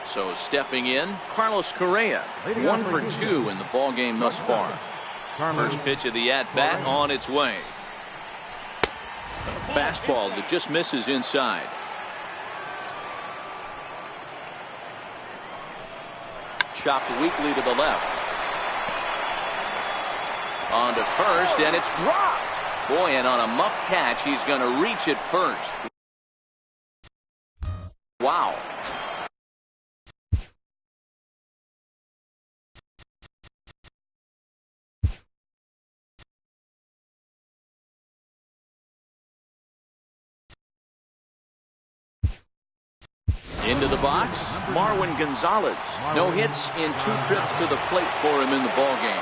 So stepping in, Carlos Correa, 1 for 2 in the ball game thus far. First pitch of the at-bat on its way. Fastball that just misses inside. Chopped weakly to the left. On to first, and it's dropped. Boy, and on a muff catch, he's going to reach it first. Wow. Into the box, Marwin Gonzalez. No hits in 2 trips to the plate for him in the ball game.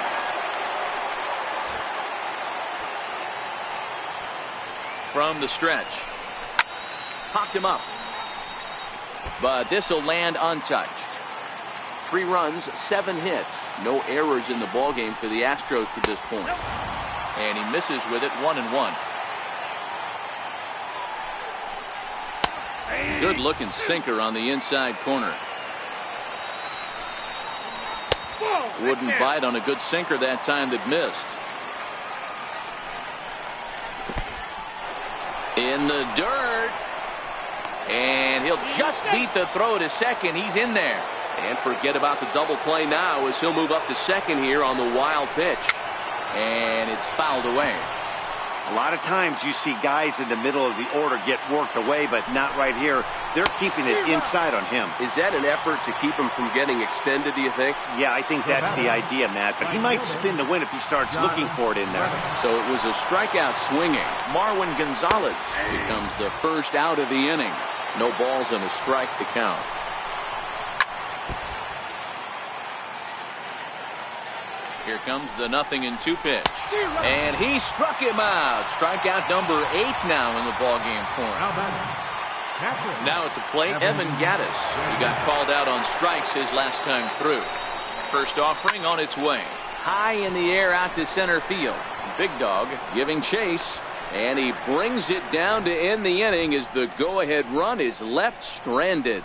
From the stretch. Popped him up. But this will land untouched. 3 runs, 7 hits. No errors in the ball game for the Astros to this point. And he misses with it, 1-1. Good looking sinker on the inside corner. Wouldn't bite on a good sinker that time that missed. In the dirt. And he'll just beat the throw to second. He's in there. And forget about the double play now as he'll move up to second here on the wild pitch. And it's fouled away.
A lot of times you see guys in the middle of the order get worked away, but not right here. They're keeping it inside on him.
Is that an effort to keep him from getting extended, do you think?
Yeah, I think that's the idea, Matt. But he might spin to win if he starts looking for it in there.
So it was a strikeout swinging. Marwin Gonzalez becomes the first out of the inning. No balls and a strike to count. Here comes the 0-2 pitch. And he struck him out. Strikeout number 8 now in the ballgame for him. Now at the plate, Evan Gattis. He got called out on strikes his last time through. First offering on its way. High in the air out to center field. Big Dog giving chase. And he brings it down to end the inning as the go-ahead run is left stranded.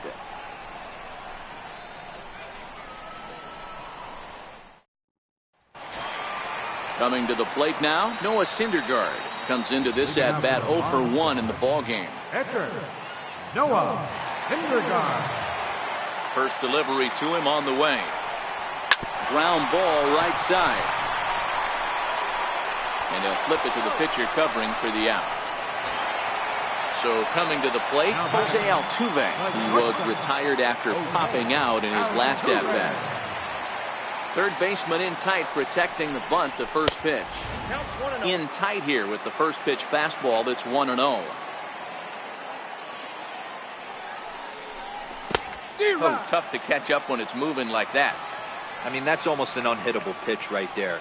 Coming to the plate now, Noah Syndergaard comes into this at-bat 0 for 1 in the ballgame.
Noah Syndergaard.
First delivery to him on the way. Ground ball right side. And he'll flip it to the pitcher covering for the out. So coming to the plate, Jose Altuve, who was retired after popping out in his last at-bat. Third baseman in tight, protecting the bunt, the first pitch. In tight here with the first pitch fastball that's 1-0. Oh, tough to catch up when it's moving like that.
I mean, that's almost an unhittable pitch right there.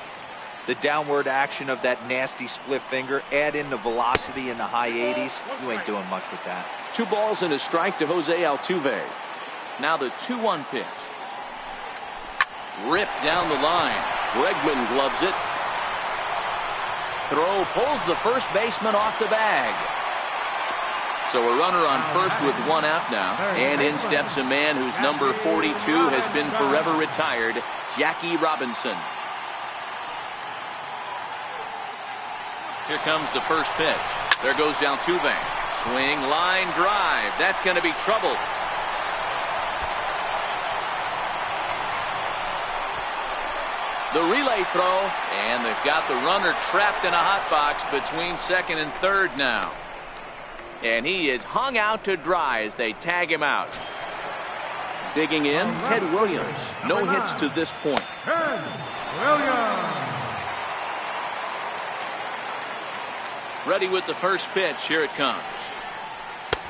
The downward action of that nasty split finger, add in the velocity in the high 80s, you ain't doing much with that.
2 balls and a strike to Jose Altuve. Now the 2-1 pitch. Ripped down the line. Bregman gloves it. Throw pulls the first baseman off the bag. So a runner on first with 1 out now. And in steps a man whose number 42 has been forever retired, Jackie Robinson. Here comes the first pitch. There goes Altuve. Swing, line, drive. That's going to be trouble. The relay throw, and they've got the runner trapped in a hot box between second and third now. And he is hung out to dry as they tag him out. Digging in, Ted Williams. No hits to this point.
Ted Williams.
Ready with the first pitch. Here it comes.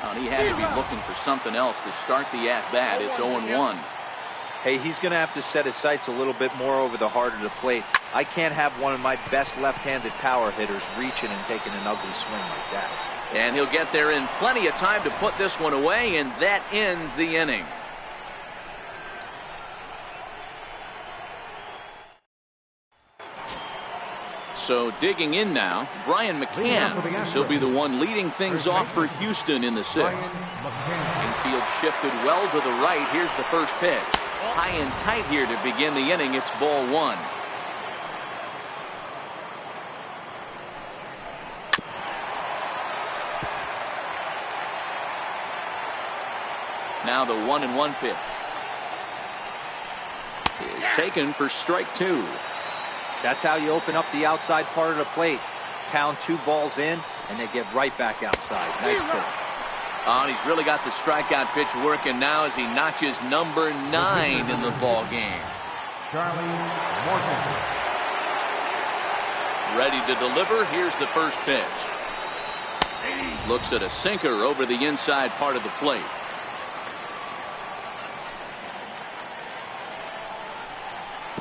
And he had to be looking for something else to start the at-bat. It's 0-1.
Hey, he's going to have to set his sights a little bit more over the heart of the plate. I can't have one of my best left-handed power hitters reaching and taking an ugly swing like that.
And he'll get there in plenty of time to put this one away, and that ends the inning. So digging in now, Brian McCann. He'll be the one leading things off for Houston in the sixth. Infield shifted well to the right. Here's the first pitch. High and tight here to begin the inning. It's ball one. Now the 1-1 pitch is taken for strike two.
That's how you open up the outside part of the plate. Pound 2 balls in, and they get right back outside. Nice pitch.
Oh, he's really got the strikeout pitch working now as he notches number 9 in the ball game.
Charlie Morton.
Ready to deliver. Here's the first pitch. Looks at a sinker over the inside part of the plate.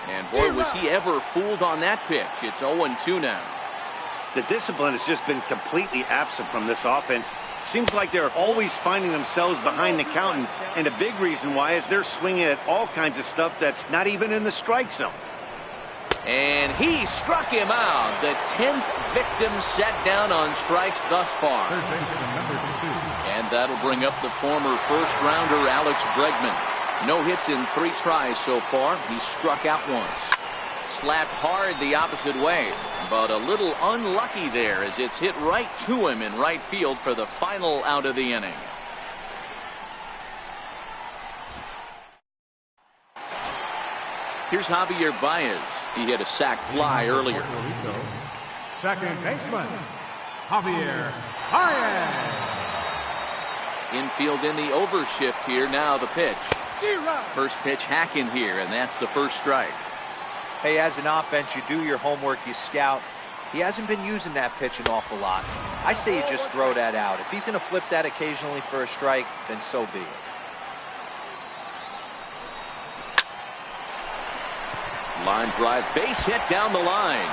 And boy, was he ever fooled on that pitch. It's 0-2 now.
The discipline has just been completely absent from this offense. Seems like they're always finding themselves behind the count, and a big reason why is they're swinging at all kinds of stuff that's not even in the strike zone.
And he struck him out. The 10th victim set down on strikes thus far. And that'll bring up the former first-rounder Alex Bregman. No hits in 3 tries so far. He struck out once. Slapped hard the opposite way, but a little unlucky there as it's hit right to him in right field for the final out of the inning. Here's Javier Baez. He hit a sac fly earlier.
Second baseman, Javier Baez.
Infield in the overshift here. Now the pitch. First pitch hacking here, and that's the first strike.
Hey, as an offense, you do your homework, you scout. He hasn't been using that pitch an awful lot. I say you just throw that out. If he's going to flip that occasionally for a strike, then so be it.
Line drive, base hit down the line.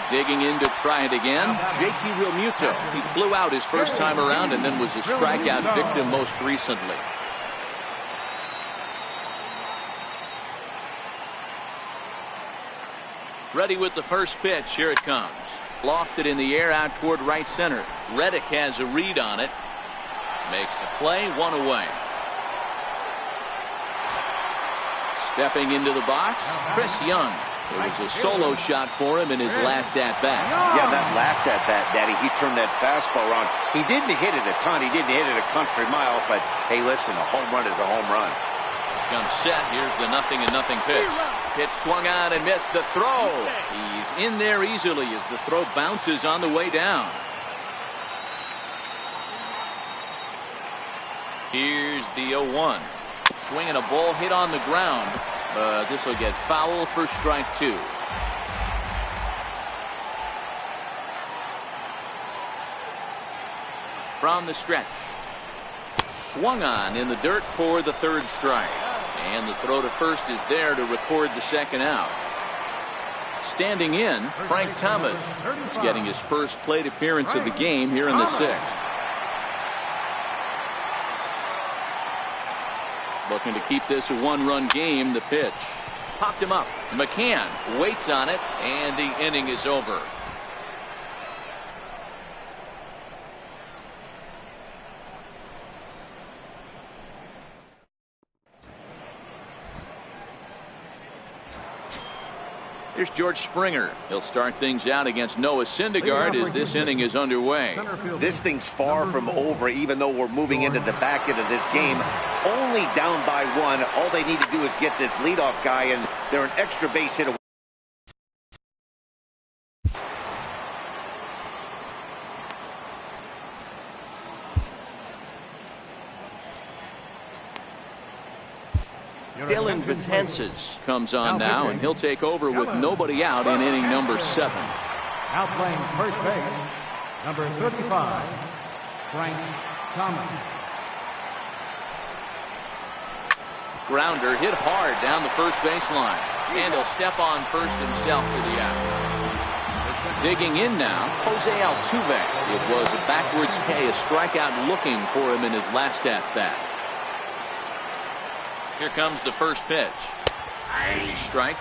Digging in to try it again. JT Realmuto. He flew out his first time around and then was a strikeout victim most recently. Ready with the first pitch. Here it comes. Lofted in the air out toward right center. Reddick has a read on it. Makes the play, 1 away. Stepping into the box, Chris Young. It was a solo shot for him in his last at-bat.
Yeah, that last at-bat, Daddy, he turned that fastball around. He didn't hit it a ton. He didn't hit it a country mile, but hey, listen, a home run is a home run.
Comes set. Here's the 0-0 pitch. Pitch swung on and missed the throw. He's in there easily as the throw bounces on the way down. Here's the 0-1. Swinging a ball hit on the ground. This will get foul for strike 2. From the stretch. Swung on in the dirt for the 3rd strike. And the throw to first is there to record the 2nd out. Standing in, Frank Thomas. He's getting his first plate appearance of the game here in the 6th. Looking to keep this a 1-run game. The pitch. Popped him up. McCann waits on it, and the inning is over. Here's George Springer. He'll start things out against Noah Syndergaard as this inning is underway.
This thing's far from over, even though we're moving into the back end of this game. Only down by 1. All they need to do is get this leadoff guy, and they're an extra base hit away.
Dylan Betances comes on now, and he'll take over with nobody out in inning number 7.
Now playing first base, number 35, Frank Thomas.
Grounder hit hard down the first baseline, and he'll step on first himself for the out. Digging in now, Jose Altuve. It was a backwards K, a strikeout looking for him in his last at-bat. Here comes the first pitch. There's a strike.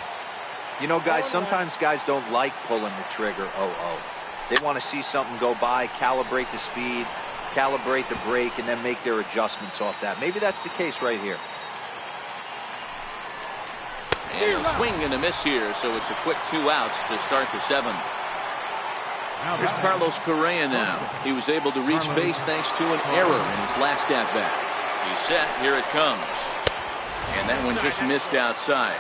You know, guys, sometimes guys don't like pulling the trigger 0-0. They want to see something go by, calibrate the speed, calibrate the brake, and then make their adjustments off that. Maybe that's the case right here.
And a swing and a miss here, so it's a quick 2 outs to start the 7th. Here's Carlos Correa now. He was able to reach base thanks to an error in his last at-bat. He's set. Here it comes. And that one just missed outside.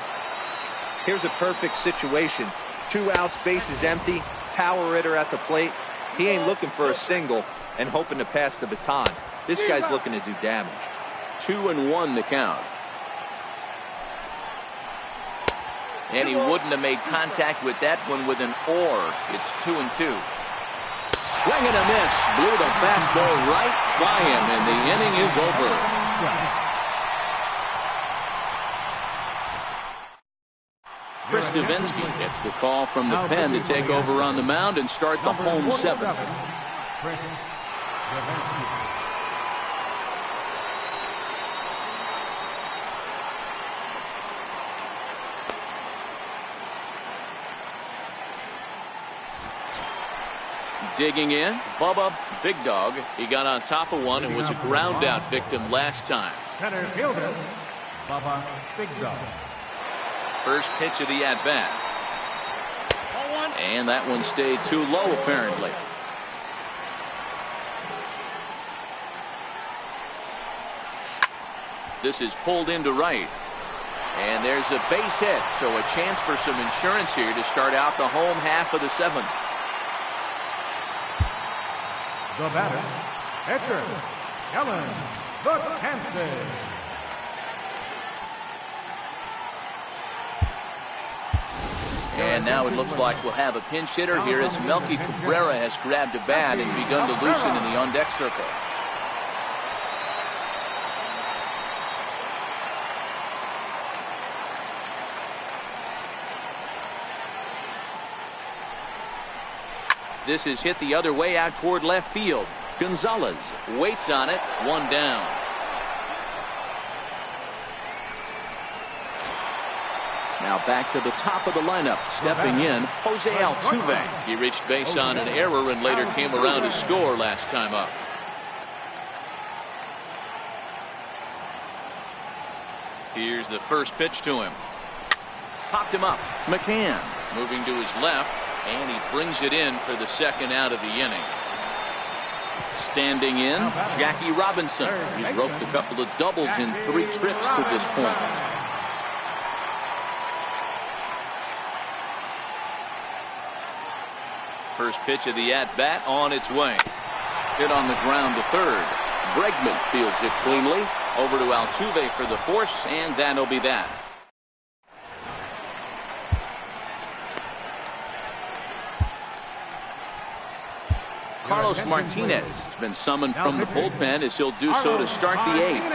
Here's a perfect situation. 2 outs, bases empty, power hitter at the plate. He ain't looking for a single and hoping to pass the baton. This guy's looking to do damage.
2-1 the count. And he wouldn't have made contact with that one with an or. It's 2-2. Swing and a miss. Blew the fastball right by him, and the inning is over. Chris Davinsky gets the call from the pen to take over on the mound and start the home 7th. Digging in, Bubba Big Dog. He got on top of one and was a ground out victim last time.
Center fielder, Bubba Big Dog.
First pitch of the at-bat. And that one stayed too low, apparently. This is pulled into right. And there's a base hit, so a chance for some insurance here to start out the home half of the 7th.
The batter, Edgar Ellen Betances.
And now it looks like we'll have a pinch hitter here as Melky Cabrera has grabbed a bat and begun to loosen in the on-deck circle. This is hit the other way out toward left field. Gonzalez waits on it. 1 down. Now back to the top of the lineup. Stepping in, Jose Altuve. He reached base on an error and later came around to score last time up. Here's the first pitch to him. Popped him up. McCann moving to his left. And he brings it in for the 2nd out of the inning. Standing in, Jackie Robinson. He's roped a couple of doubles in 3 trips to this point. First pitch of the at-bat on its way. Hit on the ground to third. Bregman fields it cleanly. Over to Altuve for the force, and that'll be that. Carlos Martinez has been summoned from the bullpen as he'll do so to start the 8th.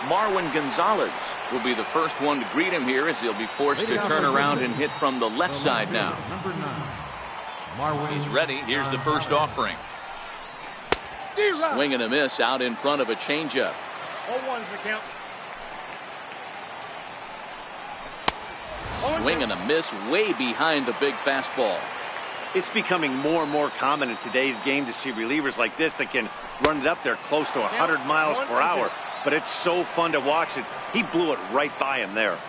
Marwin Gonzalez will be the first one to greet him here as he'll be forced to turn around and hit from the left side now. He's ready. Here's the first offering. Swing and a miss out in front of a changeup.
0-1's the count.
Swing and a miss way behind the big fastball.
It's becoming more and more common in today's game to see relievers like this that can run it up there close to 100 miles per hour. But it's so fun to watch it. He blew it right by him there.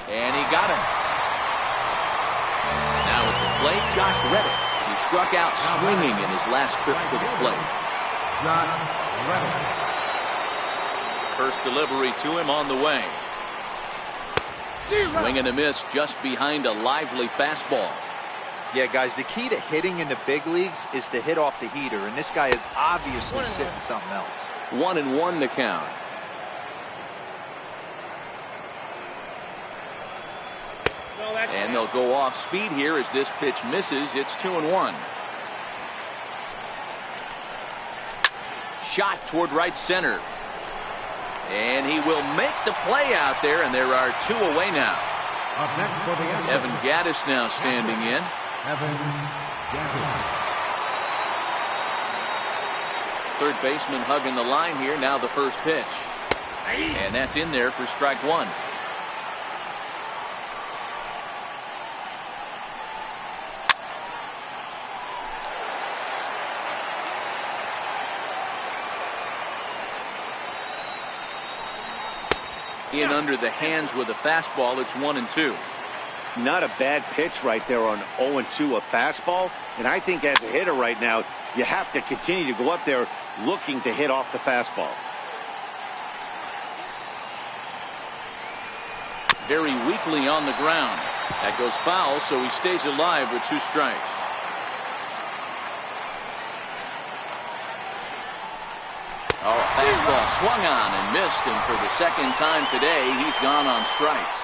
And he got it. Now at the plate, Josh Reddick. He struck out swinging in his last trip to the plate.
Josh Reddick.
First delivery to him on the way. Swing and a miss just behind a lively fastball.
Yeah, guys, the key to hitting in the big leagues is to hit off the heater, and this guy is obviously sitting something else.
1-1 the count. And they'll go off speed here as this pitch misses. It's 2-1. Shot toward right center. And he will make the play out there, and there are 2 away now.
Up next for the Astros,
Evan Gattis now standing in.
Evan Gattis.
Third baseman hugging the line here. Now the first pitch. And that's in there for strike 1. In under the hands with a fastball. It's 1-2.
Not a bad pitch right there on 0-2, a fastball. And I think as a hitter right now, you have to continue to go up there looking to hit off the fastball.
Very weakly on the ground. That goes foul, so he stays alive with 2 strikes. Oh, fastball swung on and missed, and for the second time today, he's gone on strikes.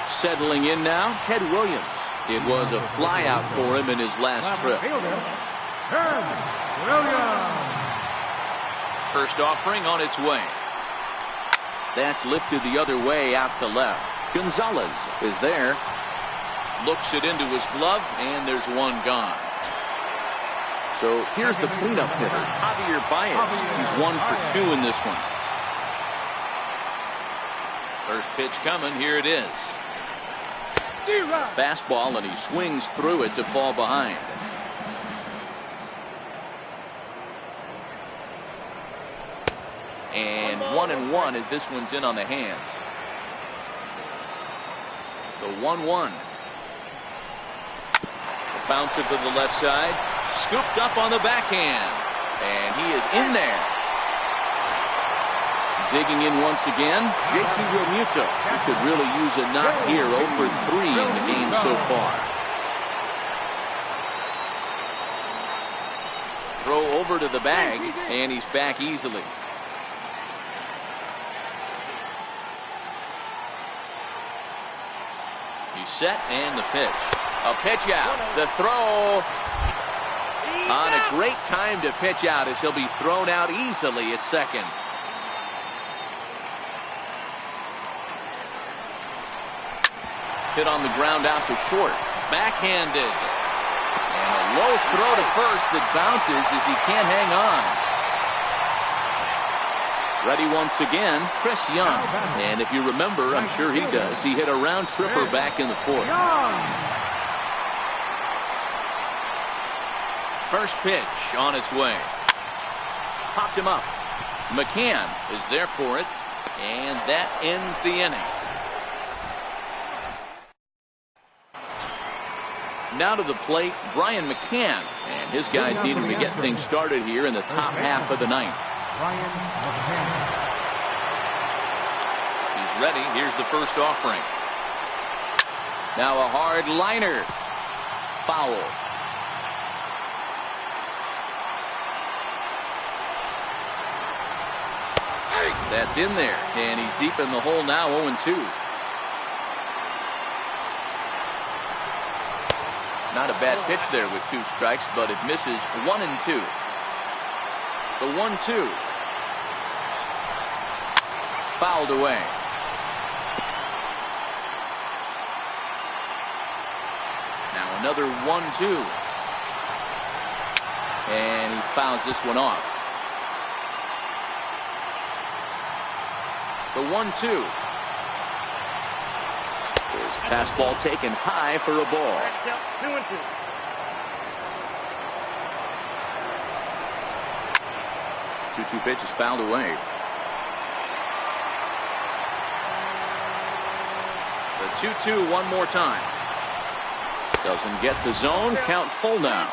Settling in now, Ted Williams. It was a flyout for him in his last trip.
Ted Williams.
First offering on its way. That's lifted the other way out to left. Gonzalez is there. Looks it into his glove, and there's 1 gone. So here's the cleanup hitter, Javier Baez. He's 1 for 2 in this one. First pitch coming. Here it is. Fastball, and he swings through it to fall behind. And 1-1 as this one's in on the hands. The 1-1. Bouncer to the left side. Scooped up on the backhand. And he is in there. Digging in once again, JT Realmuto. He could really use a knock here. 0 for 3 in the game so far. Throw over to the bag, and he's back easily. He's set, and the pitch. A pitch out. The throw. On a great time to pitch out as he'll be thrown out easily at second. Hit on the ground out to short. Backhanded. And a low throw to first that bounces as he can't hang on. Ready once again, Chris Young. And if you remember, I'm sure he does, he hit a round tripper back in the 4th. First pitch on its way. Popped him up. McCann is there for it. And that ends the inning. Now to the plate, Brian McCann. And his guys need him to get things started here in the top half of the 9th.
Brian McCann.
He's ready. Here's the first offering. Now a hard liner. Foul. That's in there, and he's deep in the hole now, 0-2. Not a bad pitch there with 2 strikes, but it misses. 1-2. The 1-2. Fouled away. Now another 1-2. And he fouls this one off. The 1-2. His fastball taken high for a ball. 2-2 pitch is fouled away. The 2-2 one more time. Doesn't get the zone. Count full now.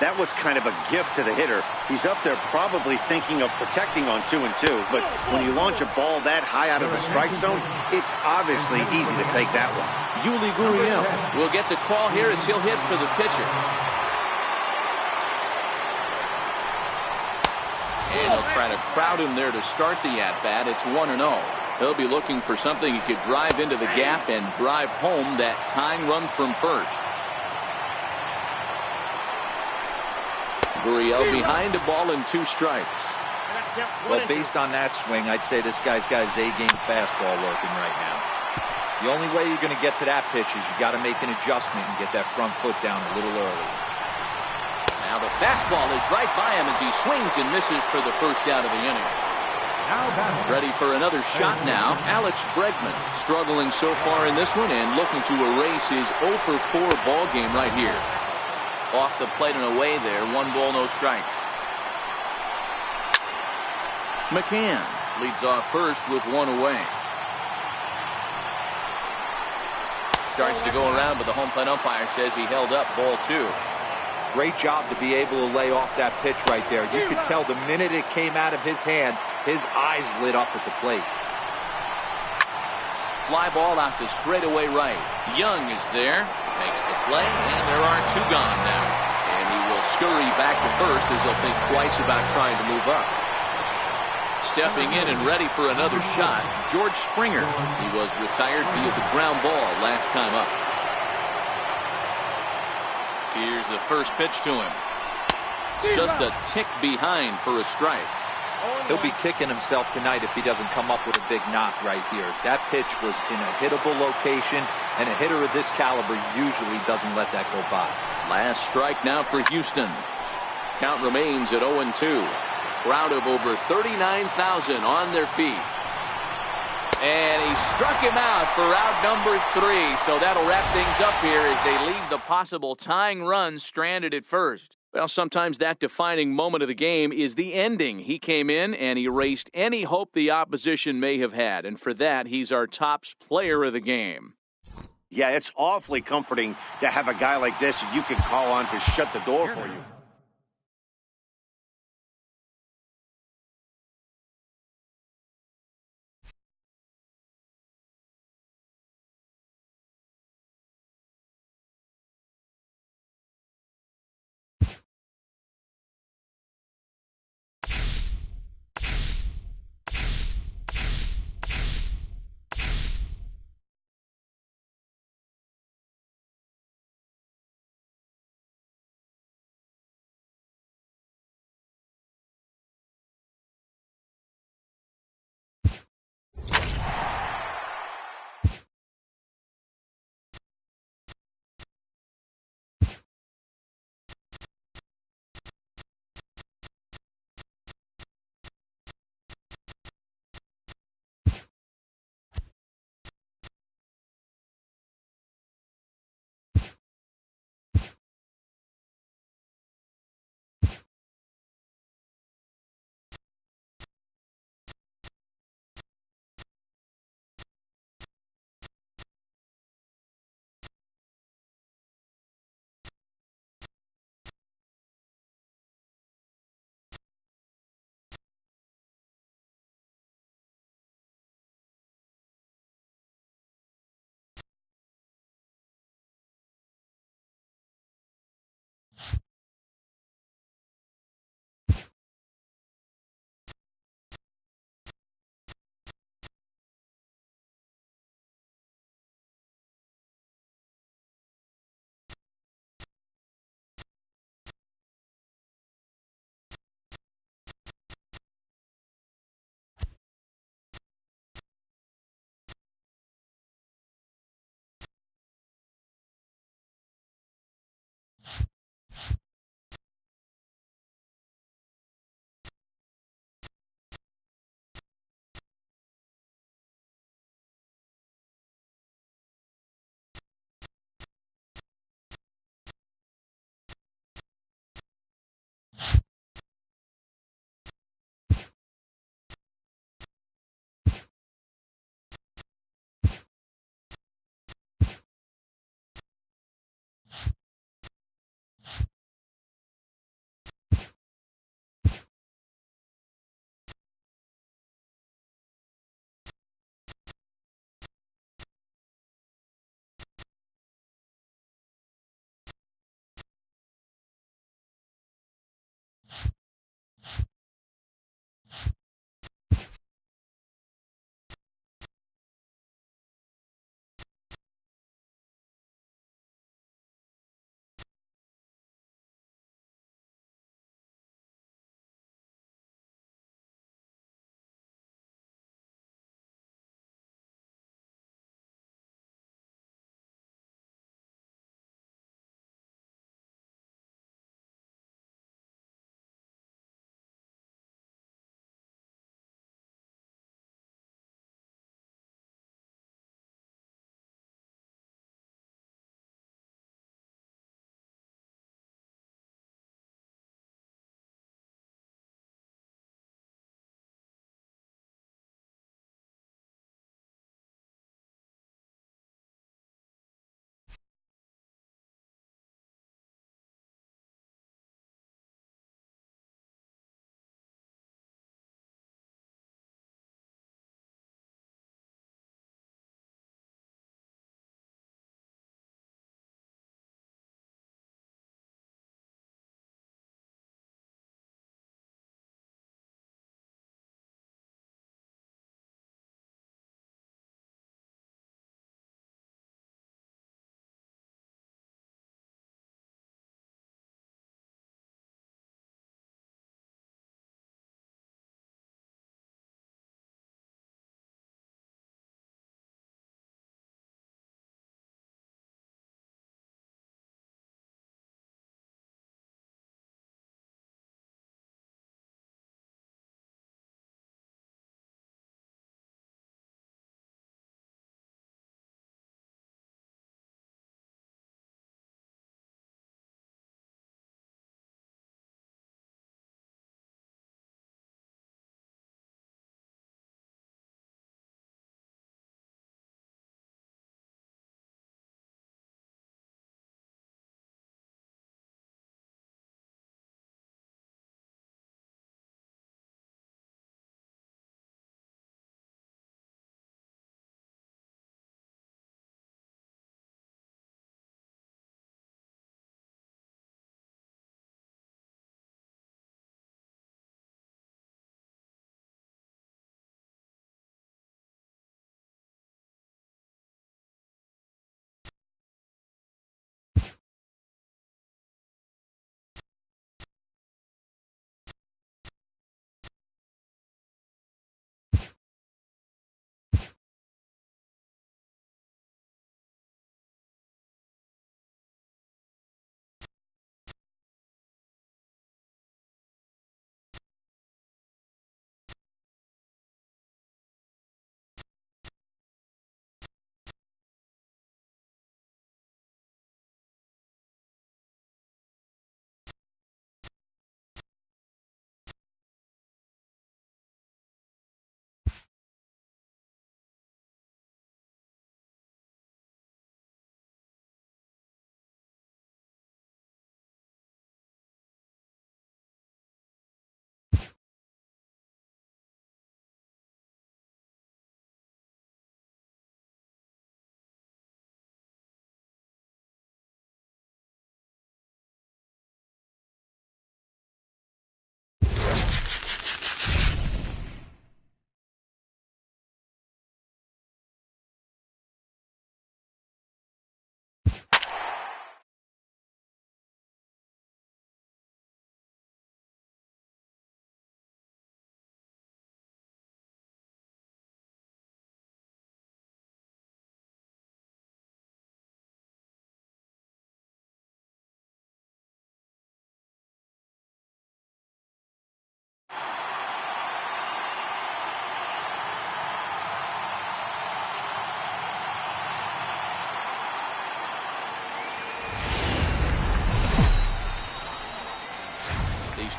That was kind of a gift to the hitter. He's up there probably thinking of protecting on 2-2, but when you launch a ball that high out of the strike zone, it's obviously easy to take that one.
Yuli Gurriel will get the call here as he'll hit for the pitcher. And he'll try to crowd him there to start the at-bat. It's 1-0. He'll be looking for something he could drive into the gap and drive home that tying run from first. Gurriel behind the ball and 2 strikes.
Well, based on that swing, I'd say this guy's got his A-game fastball working right now. The only way you're going to get to that pitch is you got to make an adjustment and get that front foot down a little early.
Now the fastball is right by him as he swings and misses for the first out of the inning. Ready for another shot now. Alex Bregman struggling so far in this one and looking to erase his 0 for 4 ball game right here. Off the plate and away there. 1 ball, no strikes. McCann leads off first with 1 away. Starts to go around, but the home plate umpire says he held up ball 2.
Great job to be able to lay off that pitch right there. You could tell the minute it came out of his hand, his eyes lit up at the plate.
Fly ball out to straightaway right. Young is there, makes the play, and there are 2 gone now. And he will scurry back to first as he'll think twice about trying to move up. Stepping in and ready for another shot, George Springer. He was retired via the ground ball last time up. Here's the first pitch to him. Just a tick behind for a strike.
He'll be kicking himself tonight if he doesn't come up with a big knock right here. That pitch was in a hittable location, and a hitter of this caliber usually doesn't let that go by.
Last strike now for Houston. Count remains at 0-2. Crowd of over 39,000 on their feet. And he struck him out for out number 3. So that'll wrap things up here as they leave the possible tying run stranded at first. Well, sometimes that defining moment of the game is the ending. He came in and erased any hope the opposition may have had. And for that, he's our top player of the game.
Yeah, it's awfully comforting to have a guy like this you can call on to shut the door for you.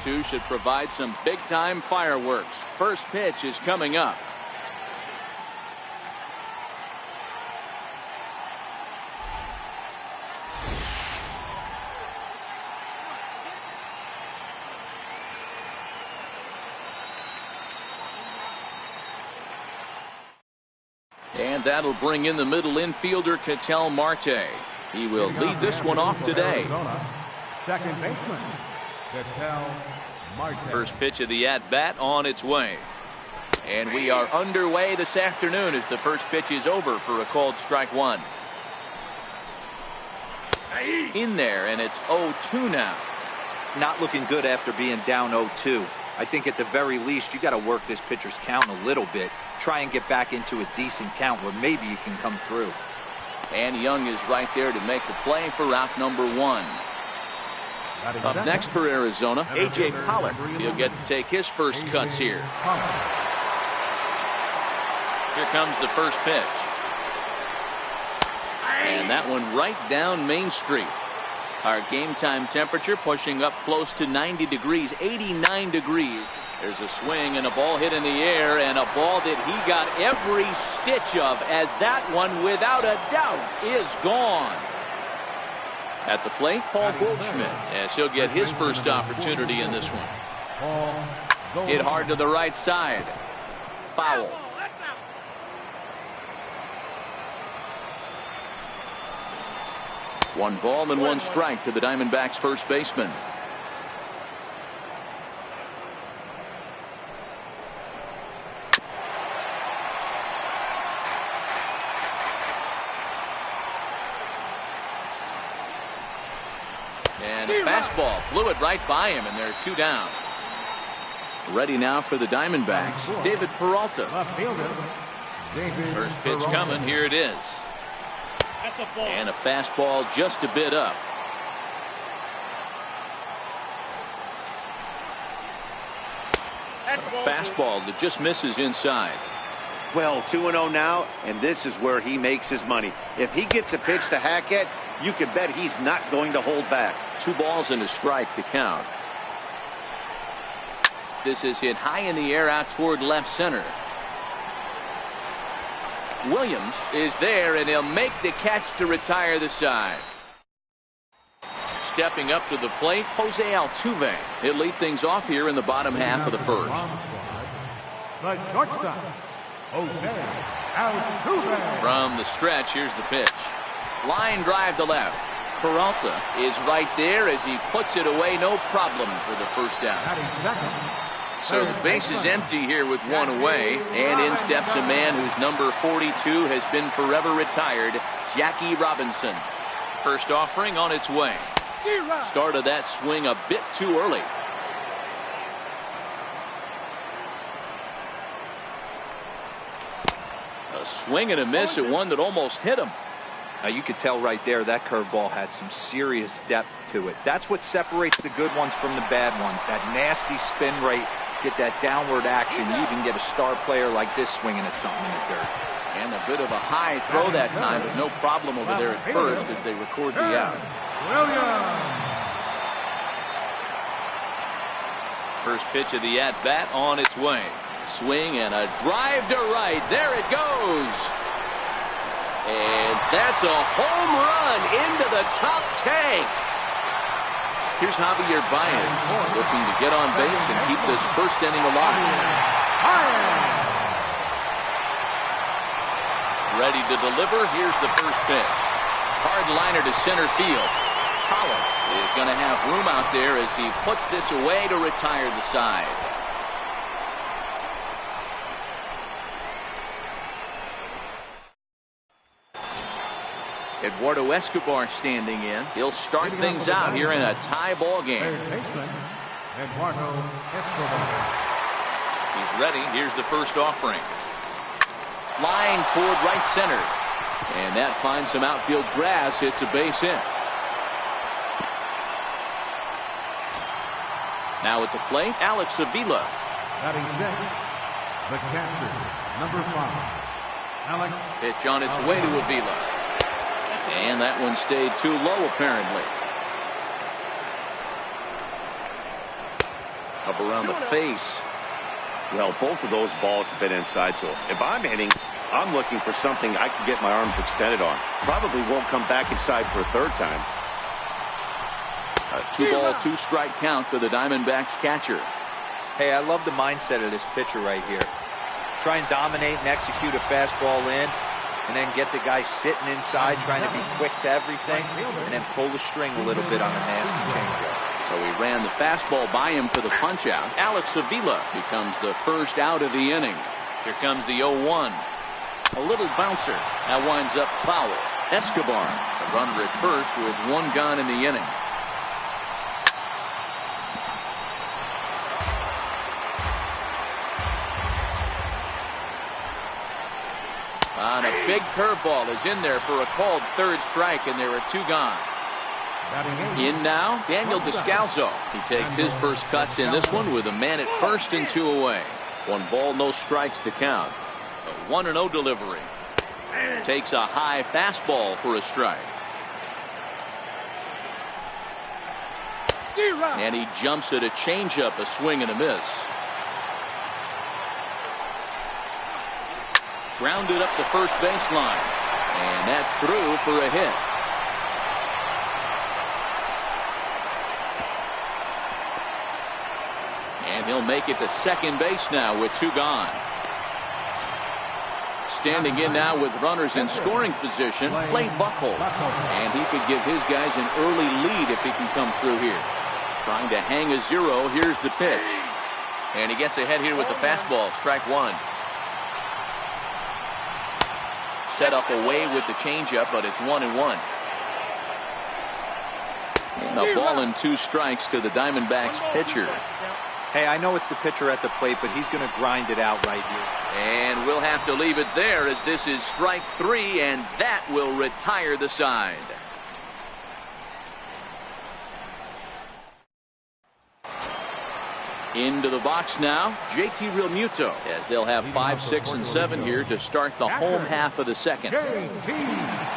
two should provide some big-time fireworks. First pitch is coming up. And that'll bring in the middle infielder, Ketel Marte. He will lead this one off today.
Second baseman, Ketel Marte.
First pitch of the at-bat on its way. And we are underway this afternoon as the first pitch is over for a called strike one. In there, and it's 0-2 now.
Not looking good after being down 0-2. I think at the very least you got to work this pitcher's count a little bit. Try and get back into a decent count where maybe you can come through.
And Young is right there to make the play for out number one. Up next for Arizona, A.J. Pollock. He'll get to take his first cuts here. Here comes the first pitch. And that one right down Main Street. Our game time temperature pushing up close to 90 degrees, 89 degrees. There's a swing and a ball hit in the air, and a ball that he got every stitch of, as that one, without a doubt, is gone. At the plate, Paul Goldschmidt, as he'll get his first opportunity in this one. Hit hard to the right side. Foul. One ball and one strike to the Diamondbacks first baseman. And a fastball blew it right by him, and they're two down. Ready now for the Diamondbacks, David Peralta. First pitch coming, here it is. And a fastball just a bit up. Fastball that just misses inside.
Well, 2-0 now, and this is where he makes his money. If he gets a pitch to hack at, you can bet he's not going to hold back.
2 balls and a strike to count. This is hit high in the air out toward left center. Williams is there, and he'll make the catch to retire the side. Stepping up to the plate, Jose Altuve. He'll lead things off here in the bottom half of the first.
The shortstop, Jose Altuve.
From the stretch, here's the pitch. Line drive to left. Peralta is right there as he puts it away, no problem for the first down. So the base is empty here with one away, and in steps a man whose number 42 has been forever retired, Jackie Robinson. First offering on its way. Started that swing a bit too early. A swing and a miss at one that almost hit him.
Now you could tell right there that curveball had some serious depth to it. That's what separates the good ones from the bad ones. That nasty spin rate, get that downward action. You even get a star player like this swinging at something in the dirt.
And a bit of a high throw that time, but no problem over there at first as they record the out. First pitch of the at-bat on its way. Swing and a drive to right. There it goes. And that's a home run into the top tank. Here's Javier Baez looking to get on base and keep this first inning alive. Ready to deliver. Here's the first pitch. Hard liner to center field. Pollock is going to have room out there as he puts this away to retire the side. Eduardo Escobar standing in. He'll start things out here in a tie ball game.
Eduardo Escobar.
He's ready. Here's the first offering. Line toward right center. And that finds some outfield grass. It's a base hit. Now at the plate, Alex Avila.
Batting sixth, the catcher, number 5, Alex.
Pitch on its way to Avila. And that one stayed too low, apparently. Up around the face.
Well, both of those balls have been inside, so if I'm hitting, I'm looking for something I can get my arms extended on. Probably won't come back inside for a third time.
A 2-ball, 2-strike count to the Diamondbacks catcher.
Hey, I love the mindset of this pitcher right here. Try and dominate and execute a fastball in, and then get the guy sitting inside trying to be quick to everything, and then pull the string a little bit on a nasty changeup.
So he ran the fastball by him for the punch-out. Alex Avila becomes the first out of the inning. Here comes the 0-1. A little bouncer. That winds up foul. Escobar, the runner at first with 1 gone in the inning. And a big curveball is in there for a called 3rd strike, and there are 2 gone. In now, Daniel Descalso. He takes his first cuts in this one with a man at first and 2 away. 1 ball, no strikes to count. A 1-0 delivery. Takes a high fastball for a strike. And he jumps at a changeup, a swing and a miss. Grounded up the first baseline. And that's through for a hit. And he'll make it to second base now with 2 gone. Standing in now with runners in scoring position, Clay Buchholz. And he could give his guys an early lead if he can come through here. Trying to hang a 0. Here's the pitch. And he gets ahead here with the fastball. Strike 1. Set up away with the changeup, but it's 1-1. And a ball and 2 strikes to the Diamondbacks pitcher.
Hey, I know it's the pitcher at the plate, but he's going to grind it out right here.
And we'll have to leave it there as this is strike 3, and that will retire the side. Into the box now, JT Realmuto, as they'll have 5, 6, and 7 here to start the home half of the second.
JT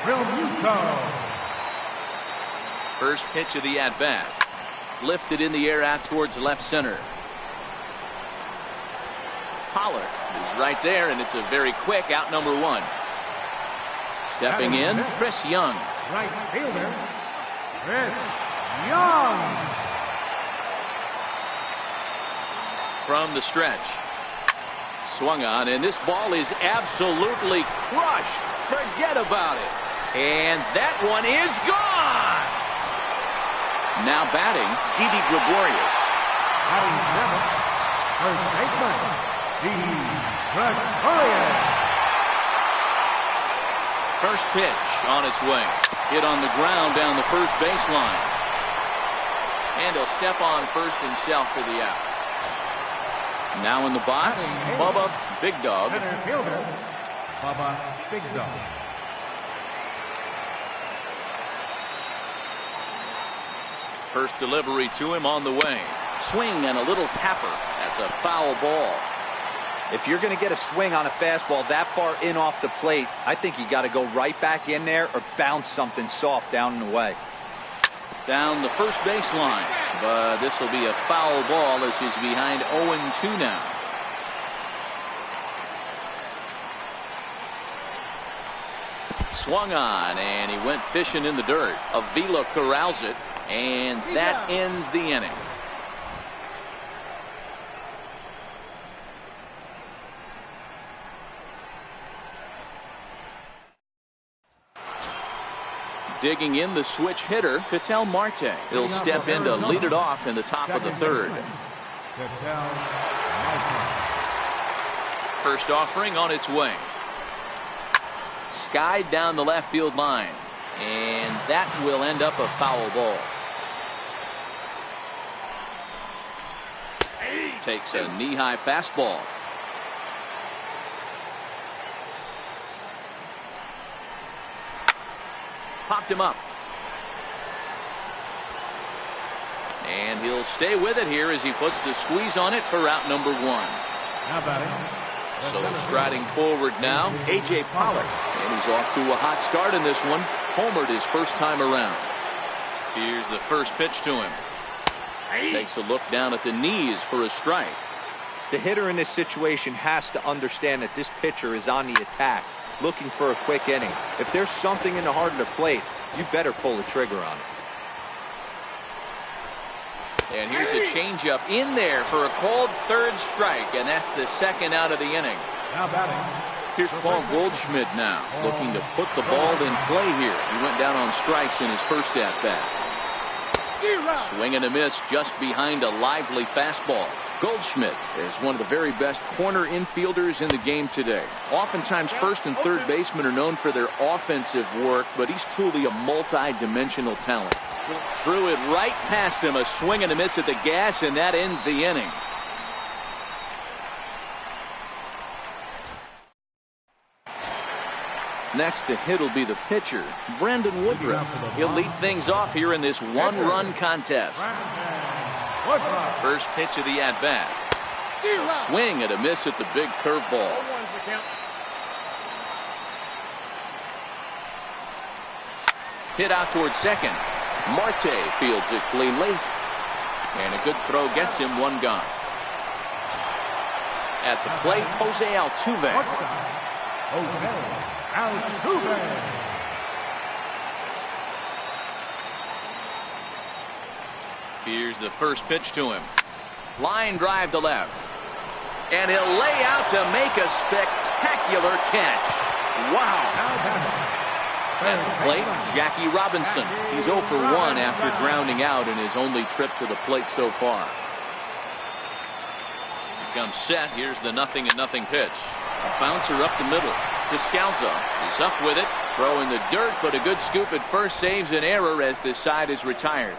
Realmuto.
First pitch of the at-bat. Lifted in the air out towards left center. Pollard is right there, and it's a very quick out number 1. Stepping in, Chris Young.
Right fielder, Chris Young.
From the stretch. Swung on, and this ball is absolutely crushed. Forget about it. And that one is gone. Now batting, Didi Gregorius.
Batting 7th, first baseman, Didi Gregorius.
First pitch on its way. Hit on the ground down the first baseline. And he'll step on first himself for the out. Now in the box, Bubba Big Dog.
Center fielder, Bubba Big Dog.
First delivery to him on the way. Swing and a little tapper. That's a foul ball.
If you're going to get a swing on a fastball that far in off the plate, I think you got to go right back in there or bounce something soft down and away.
Down the first baseline, but this will be a foul ball as he's behind 0-2 now. Swung on, and he went fishing in the dirt. Avila corrals it, and that ends the inning. Digging in the switch hitter, Ketel Marte. He'll step in to lead it off in the top of the 3rd. First offering on its way. Skied down the left field line. And that will end up a foul ball. Takes a knee-high fastball. Popped him up. And he'll stay with it here as he puts the squeeze on it for out number 1.
Now batting.
So striding forward now, A.J. Pollard. And he's off to a hot start in this one. Homered his first time around. Here's the first pitch to him. Takes a look down at the knees for a strike.
The hitter in this situation has to understand that this pitcher is on the attack, looking for a quick inning. If there's something in the heart of the plate, you better pull the trigger on it.
And here's a changeup in there for a called third strike, and that's the second out of the inning.
Now batting.
Here's Paul Goldschmidt now, looking to put the ball in play here. He went down on strikes in his first at-bat. Swing and a miss just behind a lively fastball. Goldschmidt is one of the very best corner infielders in the game today. Oftentimes first and third basemen are known for their offensive work, but he's truly a multi-dimensional talent. Threw it right past him, a swing and a miss at the gas, and that ends the inning. Next to hit will be the pitcher, Brandon Woodruff. He'll lead things off here in this one-run contest. First pitch of the at-bat. A swing and a miss at the big curveball. Hit out towards second. Marte fields it cleanly. And a good throw gets him one gone. At the plate, Jose Altuve. Here's the first pitch to him. Line drive to left. And he'll lay out to make a spectacular catch. Wow. At the plate, Jackie Robinson. He's 0 for 1 after grounding out in his only trip to the plate so far. He comes set. Here's the 0-0 pitch. A bouncer up the middle. Descalzo is up with it. Throw in the dirt, but a good scoop at first saves an error as this side is retired.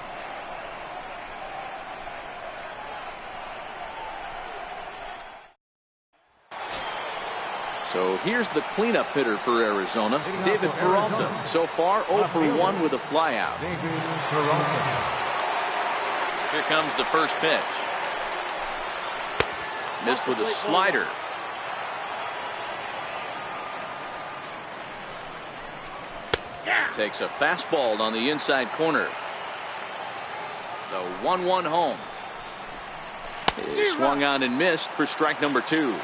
So here's the cleanup hitter for Arizona, David Peralta. So far 0 for 1 with a flyout. Here comes the first pitch. Missed with a slider. Takes a fastball on the inside corner. The 1-1 home. He swung on and missed for strike number 2.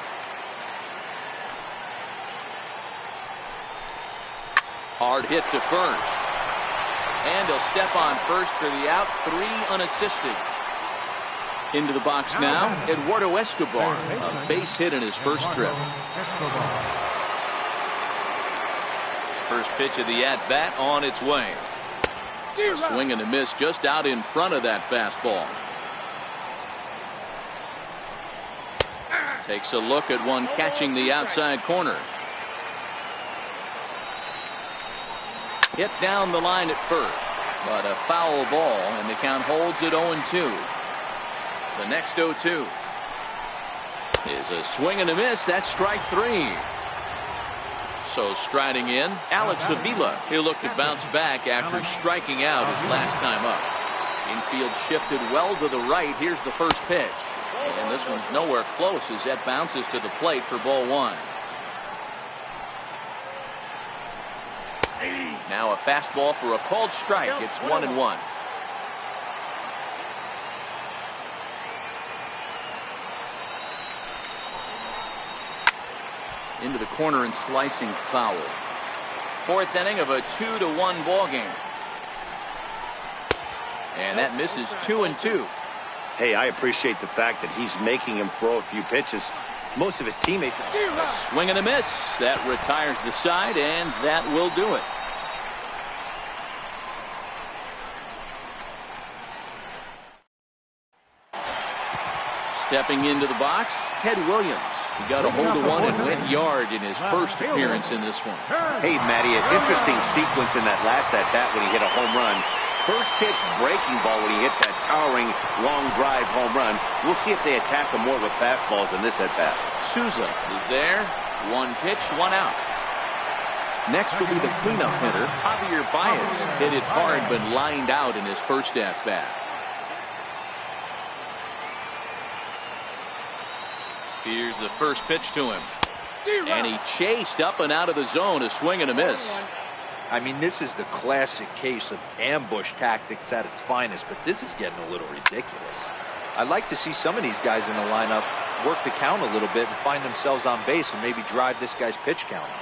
Hard hit to first. And he'll step on first for the out. 3 unassisted. Into the box now, Eduardo Escobar. A base hit in his first trip. First pitch of the at-bat on its way. A swing and a miss just out in front of that fastball. Takes a look at one catching the outside corner. Hit down the line at first, but a foul ball, and the count holds at 0-2. The next 0-2 is a swing and a miss. That's strike 3. So striding in, Alex Avila. He'll look to bounce back after striking out his last time up. Infield shifted well to the right. Here's the first pitch. And this one's nowhere close as that bounces to the plate for ball 1. Now a fastball for a called strike. It's 1-1. Into the corner and slicing foul. Fourth inning of a 2-1 ball game. And that misses 2-2.
Hey, I appreciate the fact that he's making him throw a few pitches. Most of his teammates.
A swing and a miss. That retires the side, and that will do it. Stepping into the box, Ted Williams. He got a hold of one and went yard in his first appearance in this one.
Hey, Matty, an interesting sequence in that last at-bat when he hit a home run. First pitch breaking ball when he hit that towering long drive home run. We'll see if they attack him more with fastballs in this at-bat.
Souza is there. One pitch, one out. Next will be the cleanup hitter, Javier Baez. Hit it hard but lined out in his first at-bat. Here's the first pitch to him. And he chased up and out of the zone, a swing and a miss.
I mean, this is the classic case of ambush tactics at its finest, but this is getting a little ridiculous. I'd like to see some of these guys in the lineup work the count a little bit and find themselves on base and maybe drive this guy's pitch count up.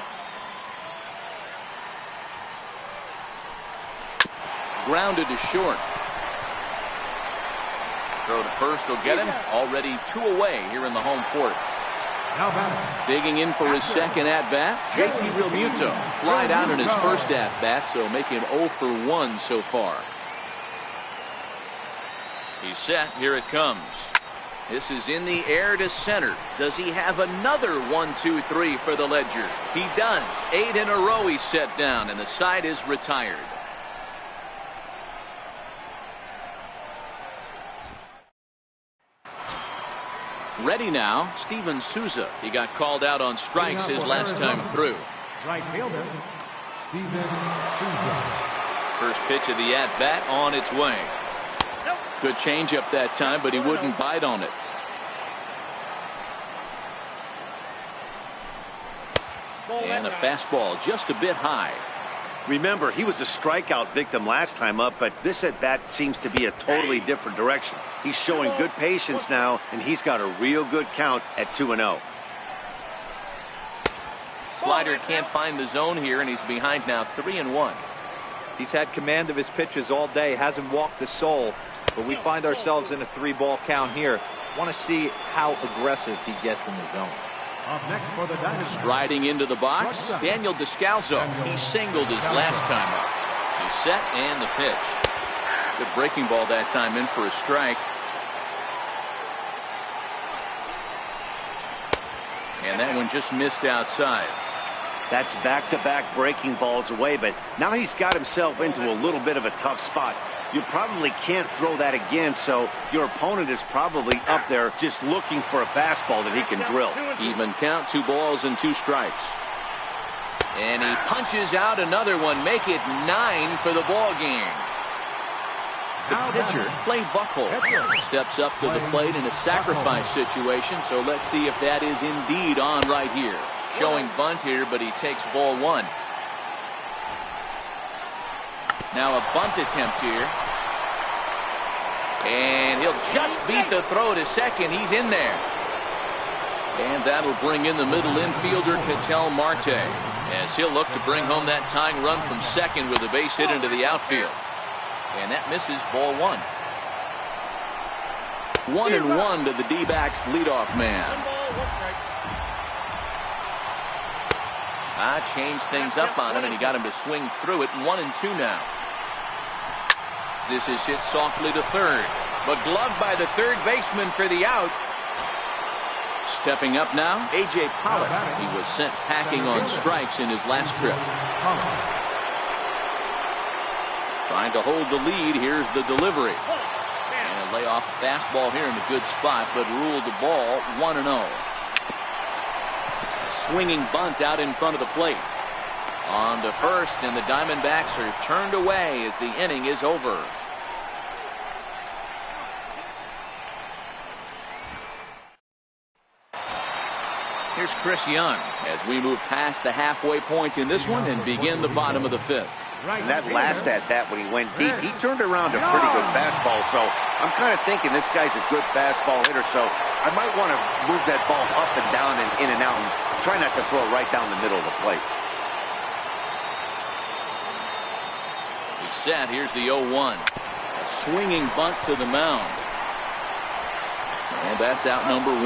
Grounded to short. Throw to first will get him. Already 2 away here in the home court. Digging in for his second at-bat, JT Realmuto. Flied out in his first at-bat, so making him 0 for 1 so far. He's set. Here it comes. This is in the air to center. Does he have another 1, 2, 3 for the Ledger? He does. 8 in a row he's set down, and the side is retired. Ready now, Steven Souza. He got called out on strikes his last time through.
Right fielder, Steven Souza.
First pitch of the at-bat on its way. Good changeup that time, but he wouldn't bite on it. And a fastball just a bit high.
Remember, he was a strikeout victim last time up, but this at-bat seems to be a totally different direction. He's showing good patience now, and he's got a real good count at 2-0.
Slider can't find the zone here, and he's behind now 3-1.
He's had command of his pitches all day, hasn't walked the soul, but we find ourselves in a 3-ball count here. Want to see how aggressive he gets in the zone.
Up next for the Diamondbacks.
Striding into the box, Daniel Descalso. He singled his last time up. He's set and the pitch. Good breaking ball that time in for a strike. And that one just missed outside.
That's back-to-back breaking balls away, but now he's got himself into a little bit of a tough spot. You probably can't throw that again, so your opponent is probably up there just looking for a fastball that he can drill.
Even count, 2 balls and 2 strikes. And he punches out another one, make it 9 for the ball game. The pitcher, Clay Buchholz, steps up to the plate in a sacrifice situation, so let's see if that is indeed on right here. Showing bunt here, but he takes ball 1. Now a bunt attempt here. And he'll just beat the throw to second. He's in there. And that'll bring in the middle infielder, Ketel Marte, as he'll look to bring home that tying run from second with a base hit into the outfield. And that misses ball 1. 1-1 to the D-backs leadoff man. Changed things up on him, and he got him to swing through it. 1-2 now. This is hit softly to third, but gloved by the third baseman for the out. Stepping up now, A.J. Pollock. He was sent packing on strikes in his last trip. Trying to hold the lead. Here's the delivery. And a layoff fastball here in a good spot, but ruled the ball 1-0. Swinging bunt out in front of the plate. On to first, and the Diamondbacks are turned away as the inning is over. Here's Chris Young as we move past the halfway point in this one and begin the bottom of the 5th.
And that last at-bat when he went deep, he turned around a pretty good fastball. So I'm kind of thinking this guy's a good fastball hitter. So I might want to move that ball up and down and in and out and try not to throw it right down the middle of the plate.
He's set. Here's the 0-1. A swinging bunt to the mound. And that's out number 1.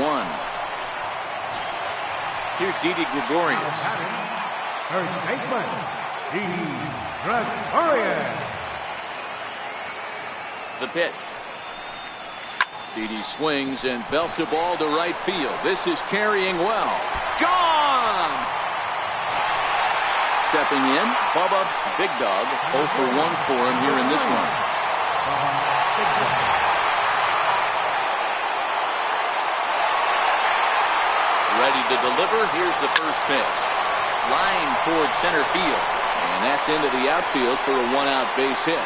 Here's Didi Gregorius.
First baseman, Didi Gregorius.
The pitch. Didi swings and belts a ball to right field. This is carrying well. Gone! Stepping in, Bubba Big Dog. 0 for 1 for him here in this one. Ready to deliver. Here's the first pitch. Line towards center field. And that's into the outfield for a 1-out base hit.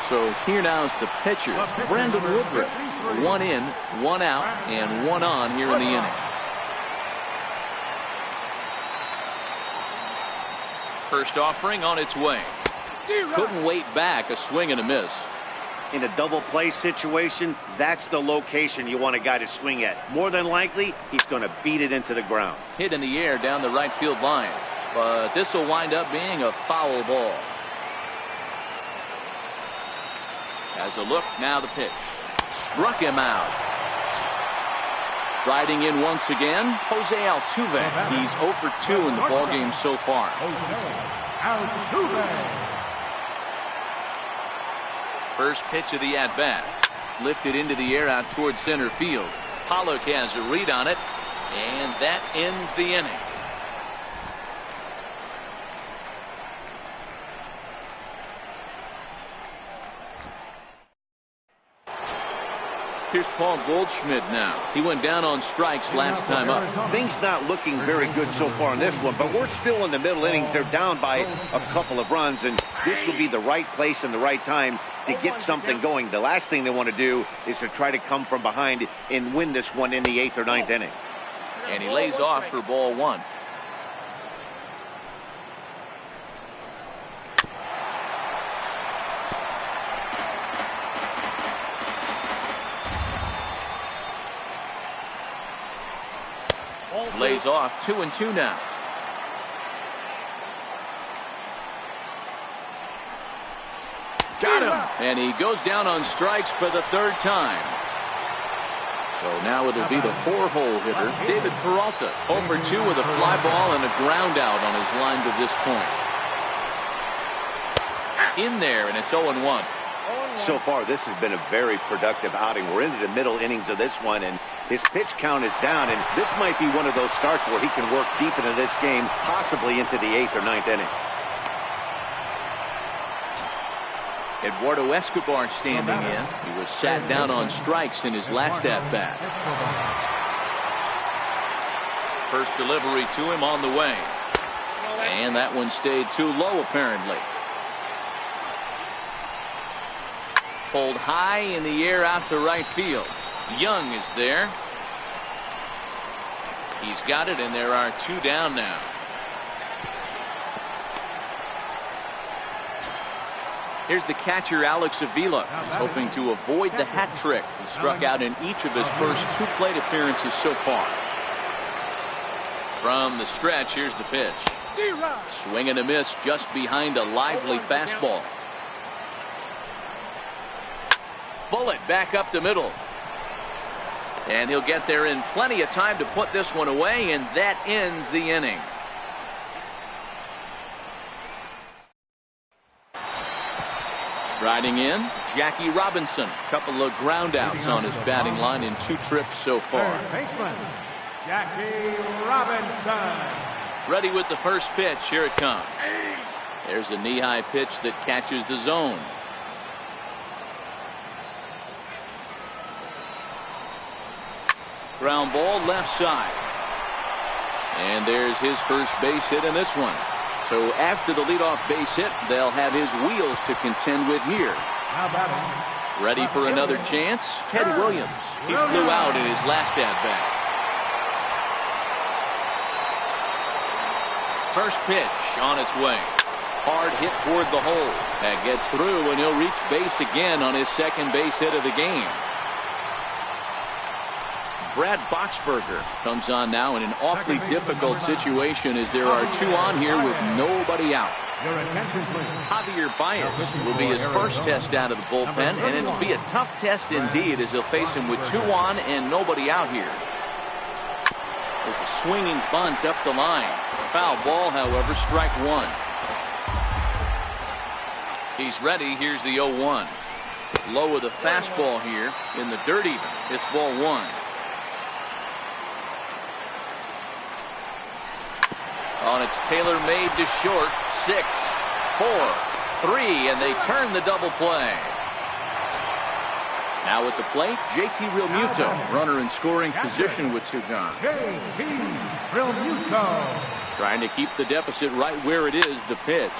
So here now is the pitcher, Brandon Woodruff. 1 in, 1 out, and 1 on here in the inning. First offering on its way. Couldn't wait back. A swing and a miss.
In a double play situation, that's the location you want a guy to swing at. More than likely, he's going to beat it into the ground.
Hit in the air down the right field line. But this will wind up being a foul ball. As a look, now the pitch. Struck him out. Riding in once again, Jose Altuve. He's 0 for 2 in the ballgame so far. First pitch of the at-bat. Lifted into the air out towards center field. Pollock has a read on it, and that ends the inning. Here's Paul Goldschmidt now. He went down on strikes last time up.
Things not looking very good so far in this one, but we're still in the middle innings. They're down by a couple of runs, and this will be the right place and the right time to get something going. The last thing they want to do is to try to come from behind and win this one in the 8th or 9th inning.
And he lays off for ball 1. Lays off 2-2 now. Got him. And he goes down on strikes for the 3rd time. So now it'll be the 4-hole hitter, David Peralta. 0 for 2 with a fly ball and a ground out on his line to this point. In there, and it's 0-1.
So far, this has been a very productive outing. We're into the middle innings of this one, and his pitch count is down, and this might be one of those starts where he can work deep into this game, possibly into the 8th or 9th inning.
Eduardo Escobar standing in. He was sat down on strikes in his last at-bat. First delivery to him on the way. And that one stayed too low, apparently. Pulled high in the air out to right field. Young is there. He's got it, and there are 2 down now. Here's the catcher, Alex Avila. He's hoping to avoid the hat trick. He struck out in each of his first 2 plate appearances so far. From the stretch, here's the pitch. Swing and a miss just behind a lively fastball. Bullet back up the middle. And he'll get there in plenty of time to put this one away, and that ends the inning. Striding in, Jackie Robinson. Couple of ground outs on his batting line in 2 trips so far.
Jackie Robinson.
Ready with the first pitch. Here it comes. There's a knee-high pitch that catches the zone. Ground ball left side. And there's his first base hit in this one. So after the leadoff base hit, they'll have his wheels to contend with here. Ready for another chance? Ted Williams. He flew out in his last at-bat. First pitch on its way. Hard hit toward the hole. That gets through, and he'll reach base again on his second base hit of the game. Brad Boxberger comes on now in an awfully difficult situation as there are 2 on here with nobody out. Javier Baez will be his first test out of the bullpen, and it'll be a tough test indeed as he'll face him with 2 on and nobody out here. There's a swinging bunt up the line. Foul ball, however, strike 1. He's ready. Here's the 0-1. Low with a fastball here in the dirt even. It's ball 1. On its tailor-made to short. 6, 4, 3, and they turn the double play. Now at the plate, JT Realmuto, runner in scoring position with 2 gone.
JT Realmuto.
Trying to keep the deficit right where it is. The pitch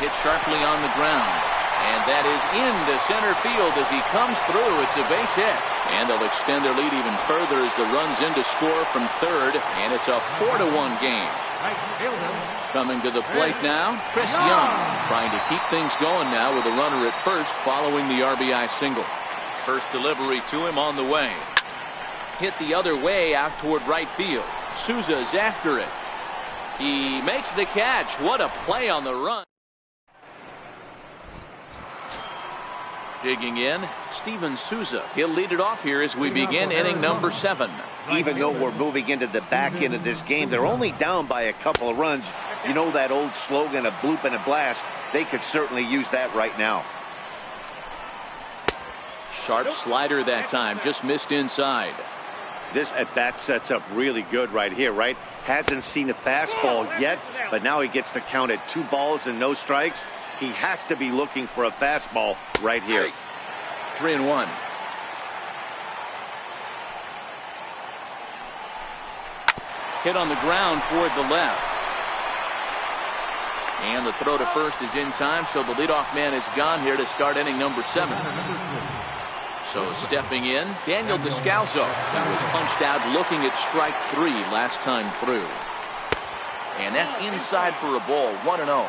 hit sharply on the ground, and that is into center field as he comes through. It's a base hit, and they'll extend their lead even further as the runs in to score from third, and it's a 4-1 game.
Right fielder.
Coming to the plate now, Chris Young, trying to keep things going now with a runner at first following the RBI single. First delivery to him on the way. Hit the other way out toward right field. Souza's after it. He makes the catch. What a play on the run. Digging in, Steven Souza. He'll lead it off here as we begin inning number 7.
Even though we're moving into the back end of this game, they're only down by a couple of runs. You know that old slogan, a bloop and a blast? They could certainly use that right now.
Sharp slider that time, just missed inside.
This at-bat sets up really good right here, right? Hasn't seen a fastball yet, but now he gets the count at 2 balls and no strikes. He has to be looking for a fastball right here.
3-1. Hit on the ground toward the left. And the throw to first is in time, so the leadoff man is gone here to start inning number 7. So stepping in, Daniel Descalso. That was punched out looking at strike 3 last time through. And that's inside for a ball, 1-0.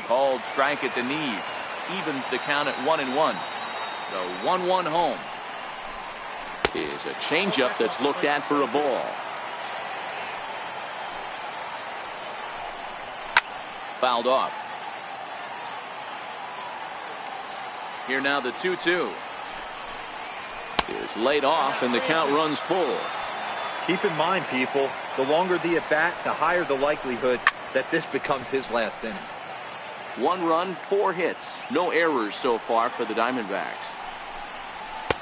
Called strike at the knees. Evens the count at 1-1. The 1-1 home is a changeup that's looked at for a ball. Fouled off. Here now the 2-2 is laid off and the count runs full.
Keep in mind, people, the longer the at bat, the higher the likelihood that this becomes his last inning.
1 run, 4 hits, no errors so far for the Diamondbacks.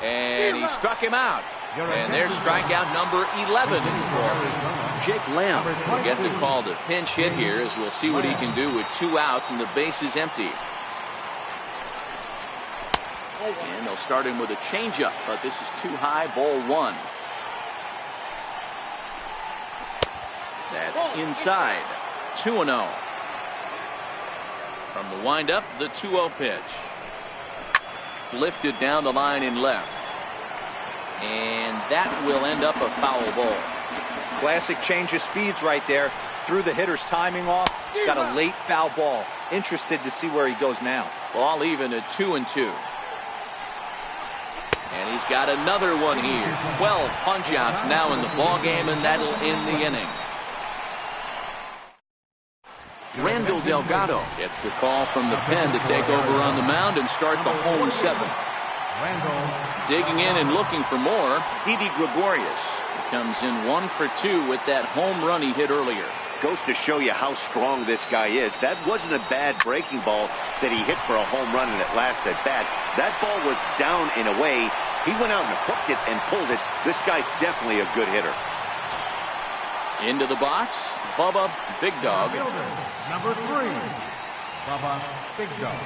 And he struck him out. And there's strikeout number 11 for Jake Lamb. Will get the call to pinch hit here as we'll see what he can do with 2 out and the base is empty. And they'll start him with a changeup, but this is too high, ball 1. That's inside. 2-0. From the windup, the 2-0 pitch. Lifted down the line in left. And that will end up a foul ball.
Classic change of speeds right there. Threw the hitter's timing off. Got a late foul ball. Interested to see where he goes now.
Ball even at 2-2. And he's got another one here. 12 punch-outs now in the ball game, and that'll end the inning. Randall Delgado gets the call from the pen to take over on the mound and start the home 7. Digging in and looking for more, Didi Gregorius. He comes in 1 for 2 with that home run he hit earlier.
Goes to show you how strong this guy is. That wasn't a bad breaking ball that he hit for a home run in that last at bat. That ball was down and away. He went out and hooked it and pulled it. This guy's definitely a good hitter.
Into the box, Bubba Big Dog.
Number 3, Bubba Big Dog.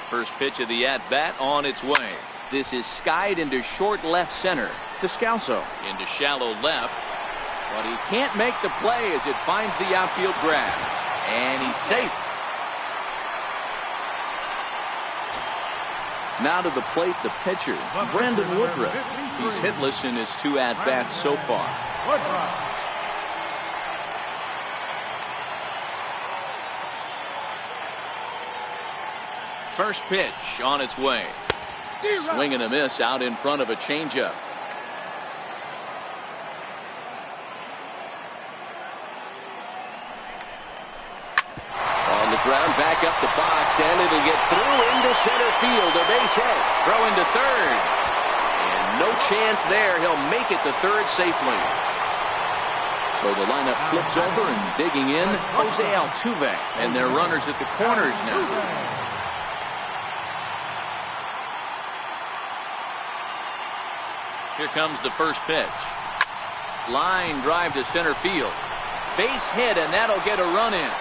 First pitch of the at-bat on its way. This is skied into short left center. Descalso into shallow left. But he can't make the play as it finds the outfield grab. And he's safe. Now to the plate, the pitcher, Brandon Woodruff. He's hitless in his 2 at-bats so far. First pitch on its way. Swing and a miss out in front of a changeup. On the ground, back up the box, and it'll get through into center field. A base hit. Throw into third. And no chance there. He'll make it to third safely. So the lineup flips over and digging in, Jose Altuve. And their runners at the corners now. Here comes the first pitch. Line drive to center field. Base hit, and that'll get a run in.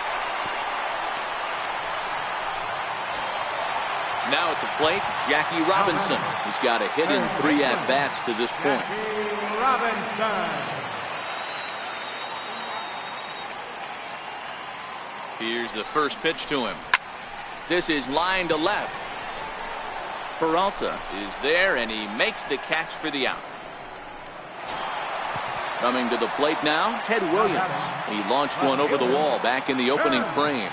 Now at the plate, Jackie Robinson. He's got a hit in 3 at-bats to this point. Here's the first pitch to him. This is line to left. Peralta is there, and he makes the catch for the out. Coming to the plate now, Ted Williams. He launched one over the wall back in the opening frame.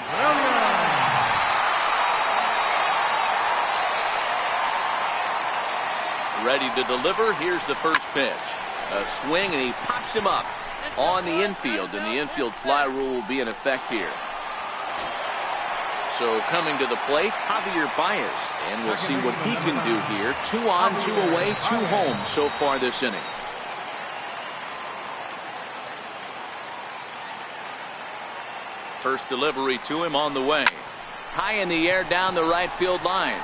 Ready to deliver. Here's the first pitch. A swing, and he pops him up on the infield, and the infield fly rule will be in effect here. So coming to the plate, Javier Baez, and we'll see what he can do here. 2 on, 2 away, 2 home so far this inning. First delivery to him on the way. High in the air down the right field line.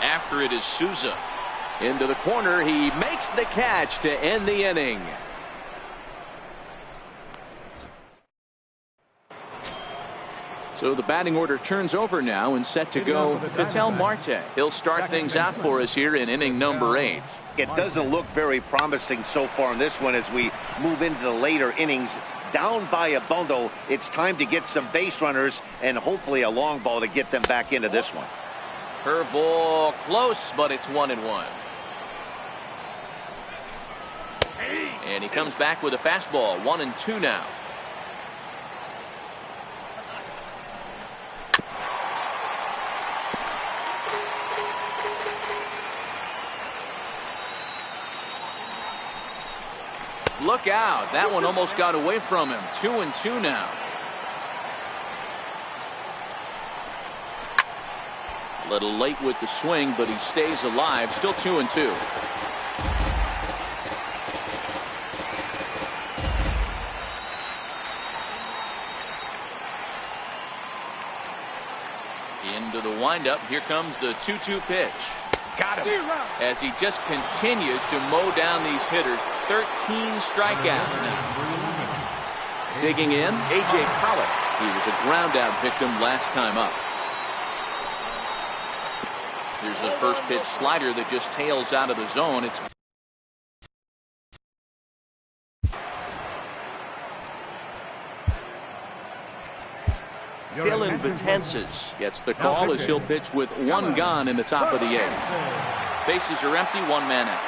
After it is Souza. Into the corner, he makes the catch to end the inning. So the batting order turns over now and set to go Ketel Marte. He'll start things out for us here in inning number 8.
It doesn't look very promising so far in this one as we move into the later innings. Down by a bundle, it's time to get some base runners and hopefully a long ball to get them back into this one.
Curveball close, but it's 1-1. And he comes back with a fastball. 1-2 now. Look out. That one almost got away from him. 2-2 now. A little late with the swing, but he stays alive. Still 2-2. Into the windup. Here comes the 2-2 pitch. Got him. As he just continues to mow down these hitters. 13 strikeouts now. Digging in, A.J. Pollock. He was a ground out victim last time up. There's a first pitch slider that just tails out of the zone. It's Dylan Betances gets the call as he'll pitch with 1 gone in the top of the 8th. Bases are empty, 1 man out.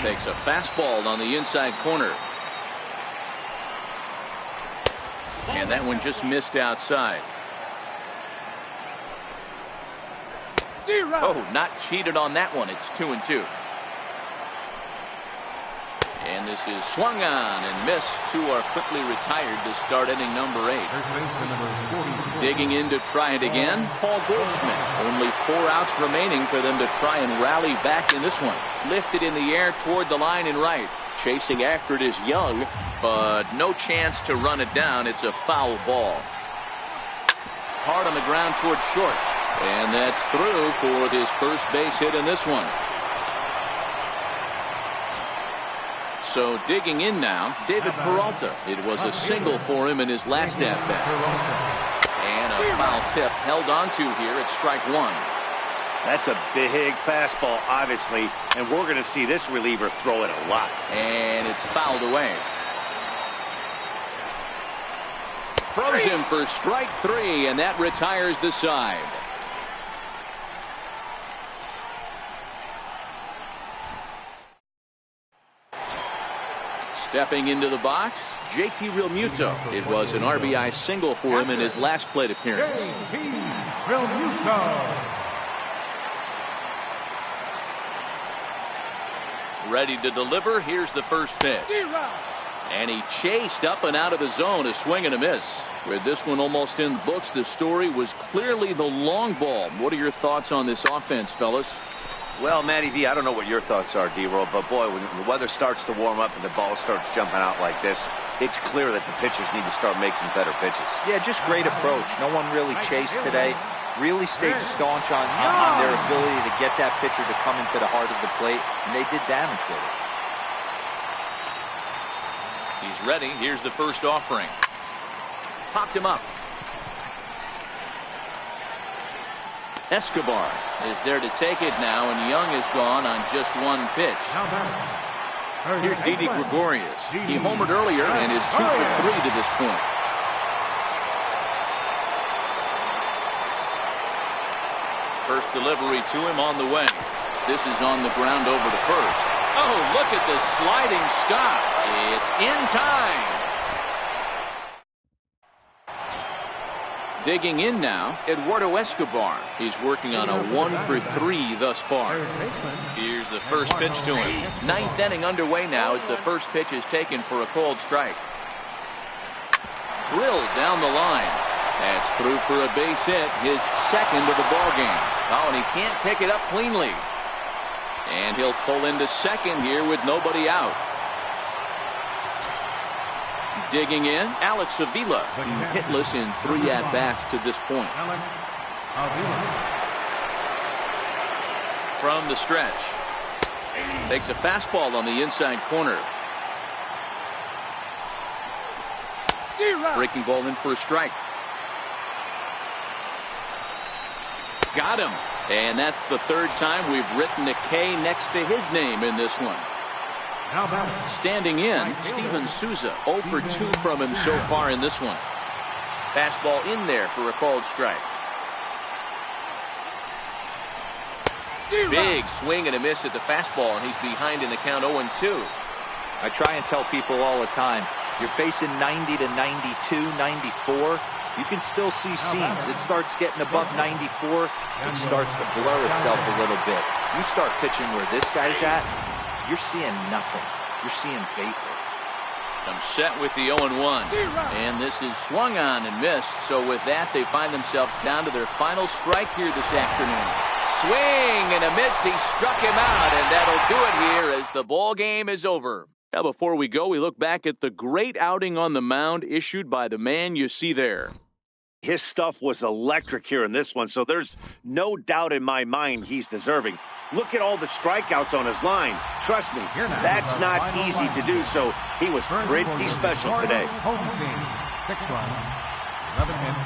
Takes a fastball on the inside corner. And that one just missed outside. Oh, not cheated on that one. It's 2-2. And this is swung on and missed. 2 are quickly retired to start inning number 8. Digging in to try it again, Paul Goldschmidt. Only 4 outs remaining for them to try and rally back in this one. Lifted in the air toward the line and right. Chasing after it is Young, but no chance to run it down. It's a foul ball. Hard on the ground toward short. And that's through for his first base hit in this one. So digging in now, David Peralta. It was a single for him in his last at-bat. And a foul tip held onto here at strike 1.
That's a big fastball, obviously, and we're going to see this reliever throw it a lot.
And it's fouled away. Throws him for strike 3, and that retires the side. Stepping into the box, JT Realmuto. It was an RBI single for him in his last plate appearance.
JT Realmuto.
Ready to deliver. Here's the first pitch. And he chased up and out of the zone, a swing and a miss. With this one almost in the books, the story was clearly the long ball. What are your thoughts on this offense, fellas?
Well, Matty V, I don't know what your thoughts are, D-Roll, but boy, when the weather starts to warm up and the ball starts jumping out like this, it's clear that the pitchers need to start making better pitches.
Yeah, just great approach. No one really chased today. Really stayed staunch on their ability to get that pitcher to come into the heart of the plate, and they did damage with it.
He's ready. Here's the first offering. Popped him up. Escobar is there to take it now, and Young is gone on just 1 pitch. Here's Didi Gregorius. He homered earlier and is 2 for 3 to this point. First delivery to him on the way. This is on the ground over to first. Oh, look at the sliding stop. It's in time. Digging in now, Eduardo Escobar. He's working on a 1-for-3 thus far. Here's the first pitch to him. Ninth inning underway now as the first pitch is taken for a called strike. Drilled down the line. That's through for a base hit, his second of the ball game. Oh, and he can't pick it up cleanly. And he'll pull into second here with nobody out. Digging in, Alex Avila. He's hitless in 3 at-bats to this point. From the stretch. Takes a fastball on the inside corner. Breaking ball in for a strike. Got him. And that's the third time we've written a K next to his name in this one. Standing in, Steven Souza. 0 for 2 from him so far in this one. Fastball in there for a called strike. Big swing and a miss at the fastball, and he's behind in the count 0-2.
I try and tell people all the time, you're facing 90 to 92, 94. You can still see seams. It starts getting above 94. It starts to blur itself a little bit. You start pitching where this guy's at, you're seeing nothing. You're seeing vapor.
I'm set with the 0-1. And this is swung on and missed. So with that, they find themselves down to their final strike here this afternoon. Swing and a miss. He struck him out, and that'll do it here as the ball game is over. Now, before we go, we look back at the great outing on the mound issued by the man you see there.
His stuff was electric here in this one, so there's no doubt in my mind he's deserving. Look at all the strikeouts on his line. Trust me, that's not easy to do, so he was pretty special today.
Home team, 6 runs, 11 hits,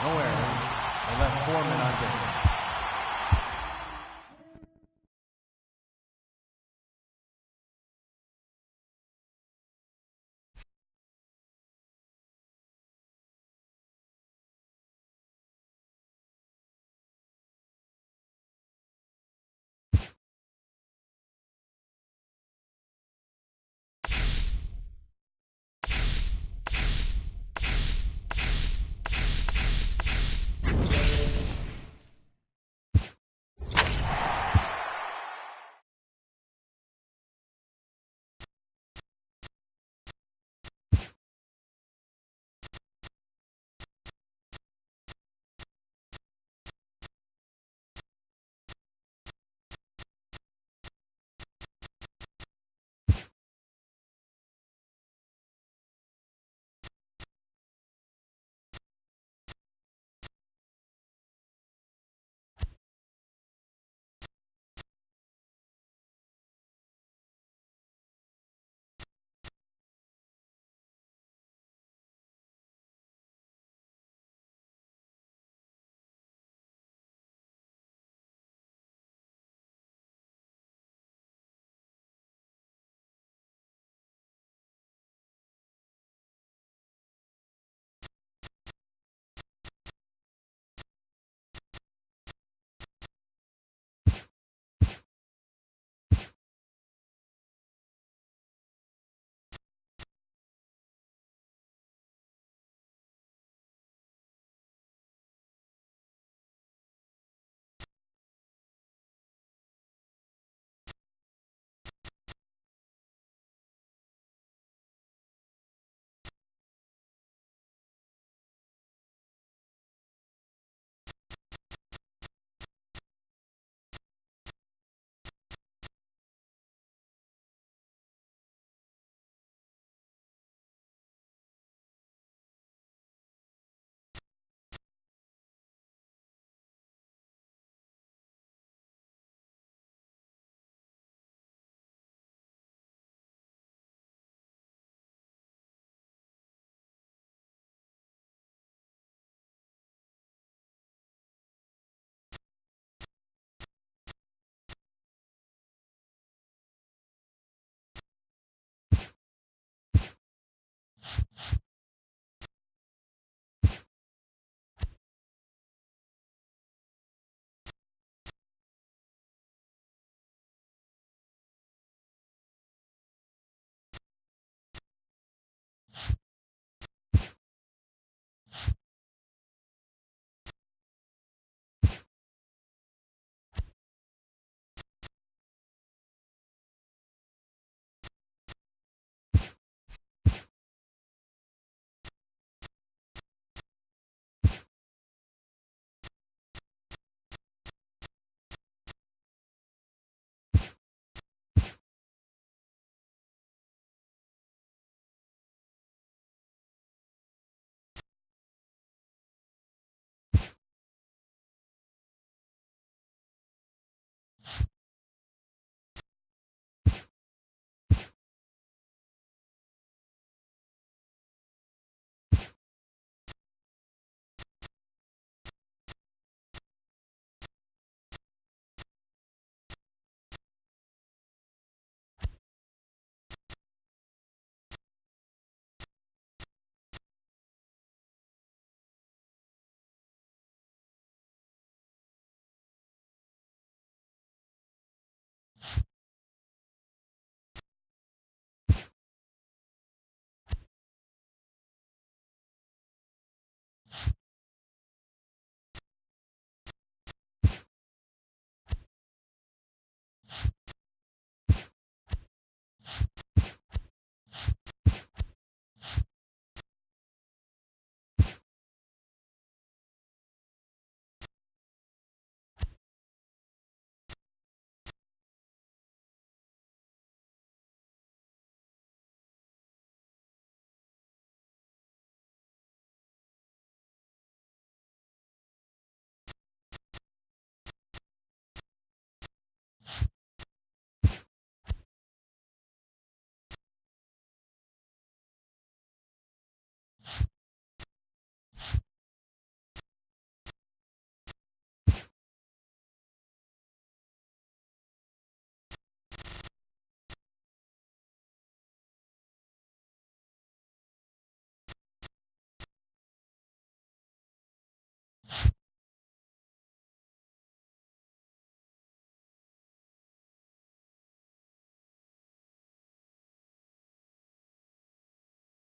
no errors. They left 4 men on base.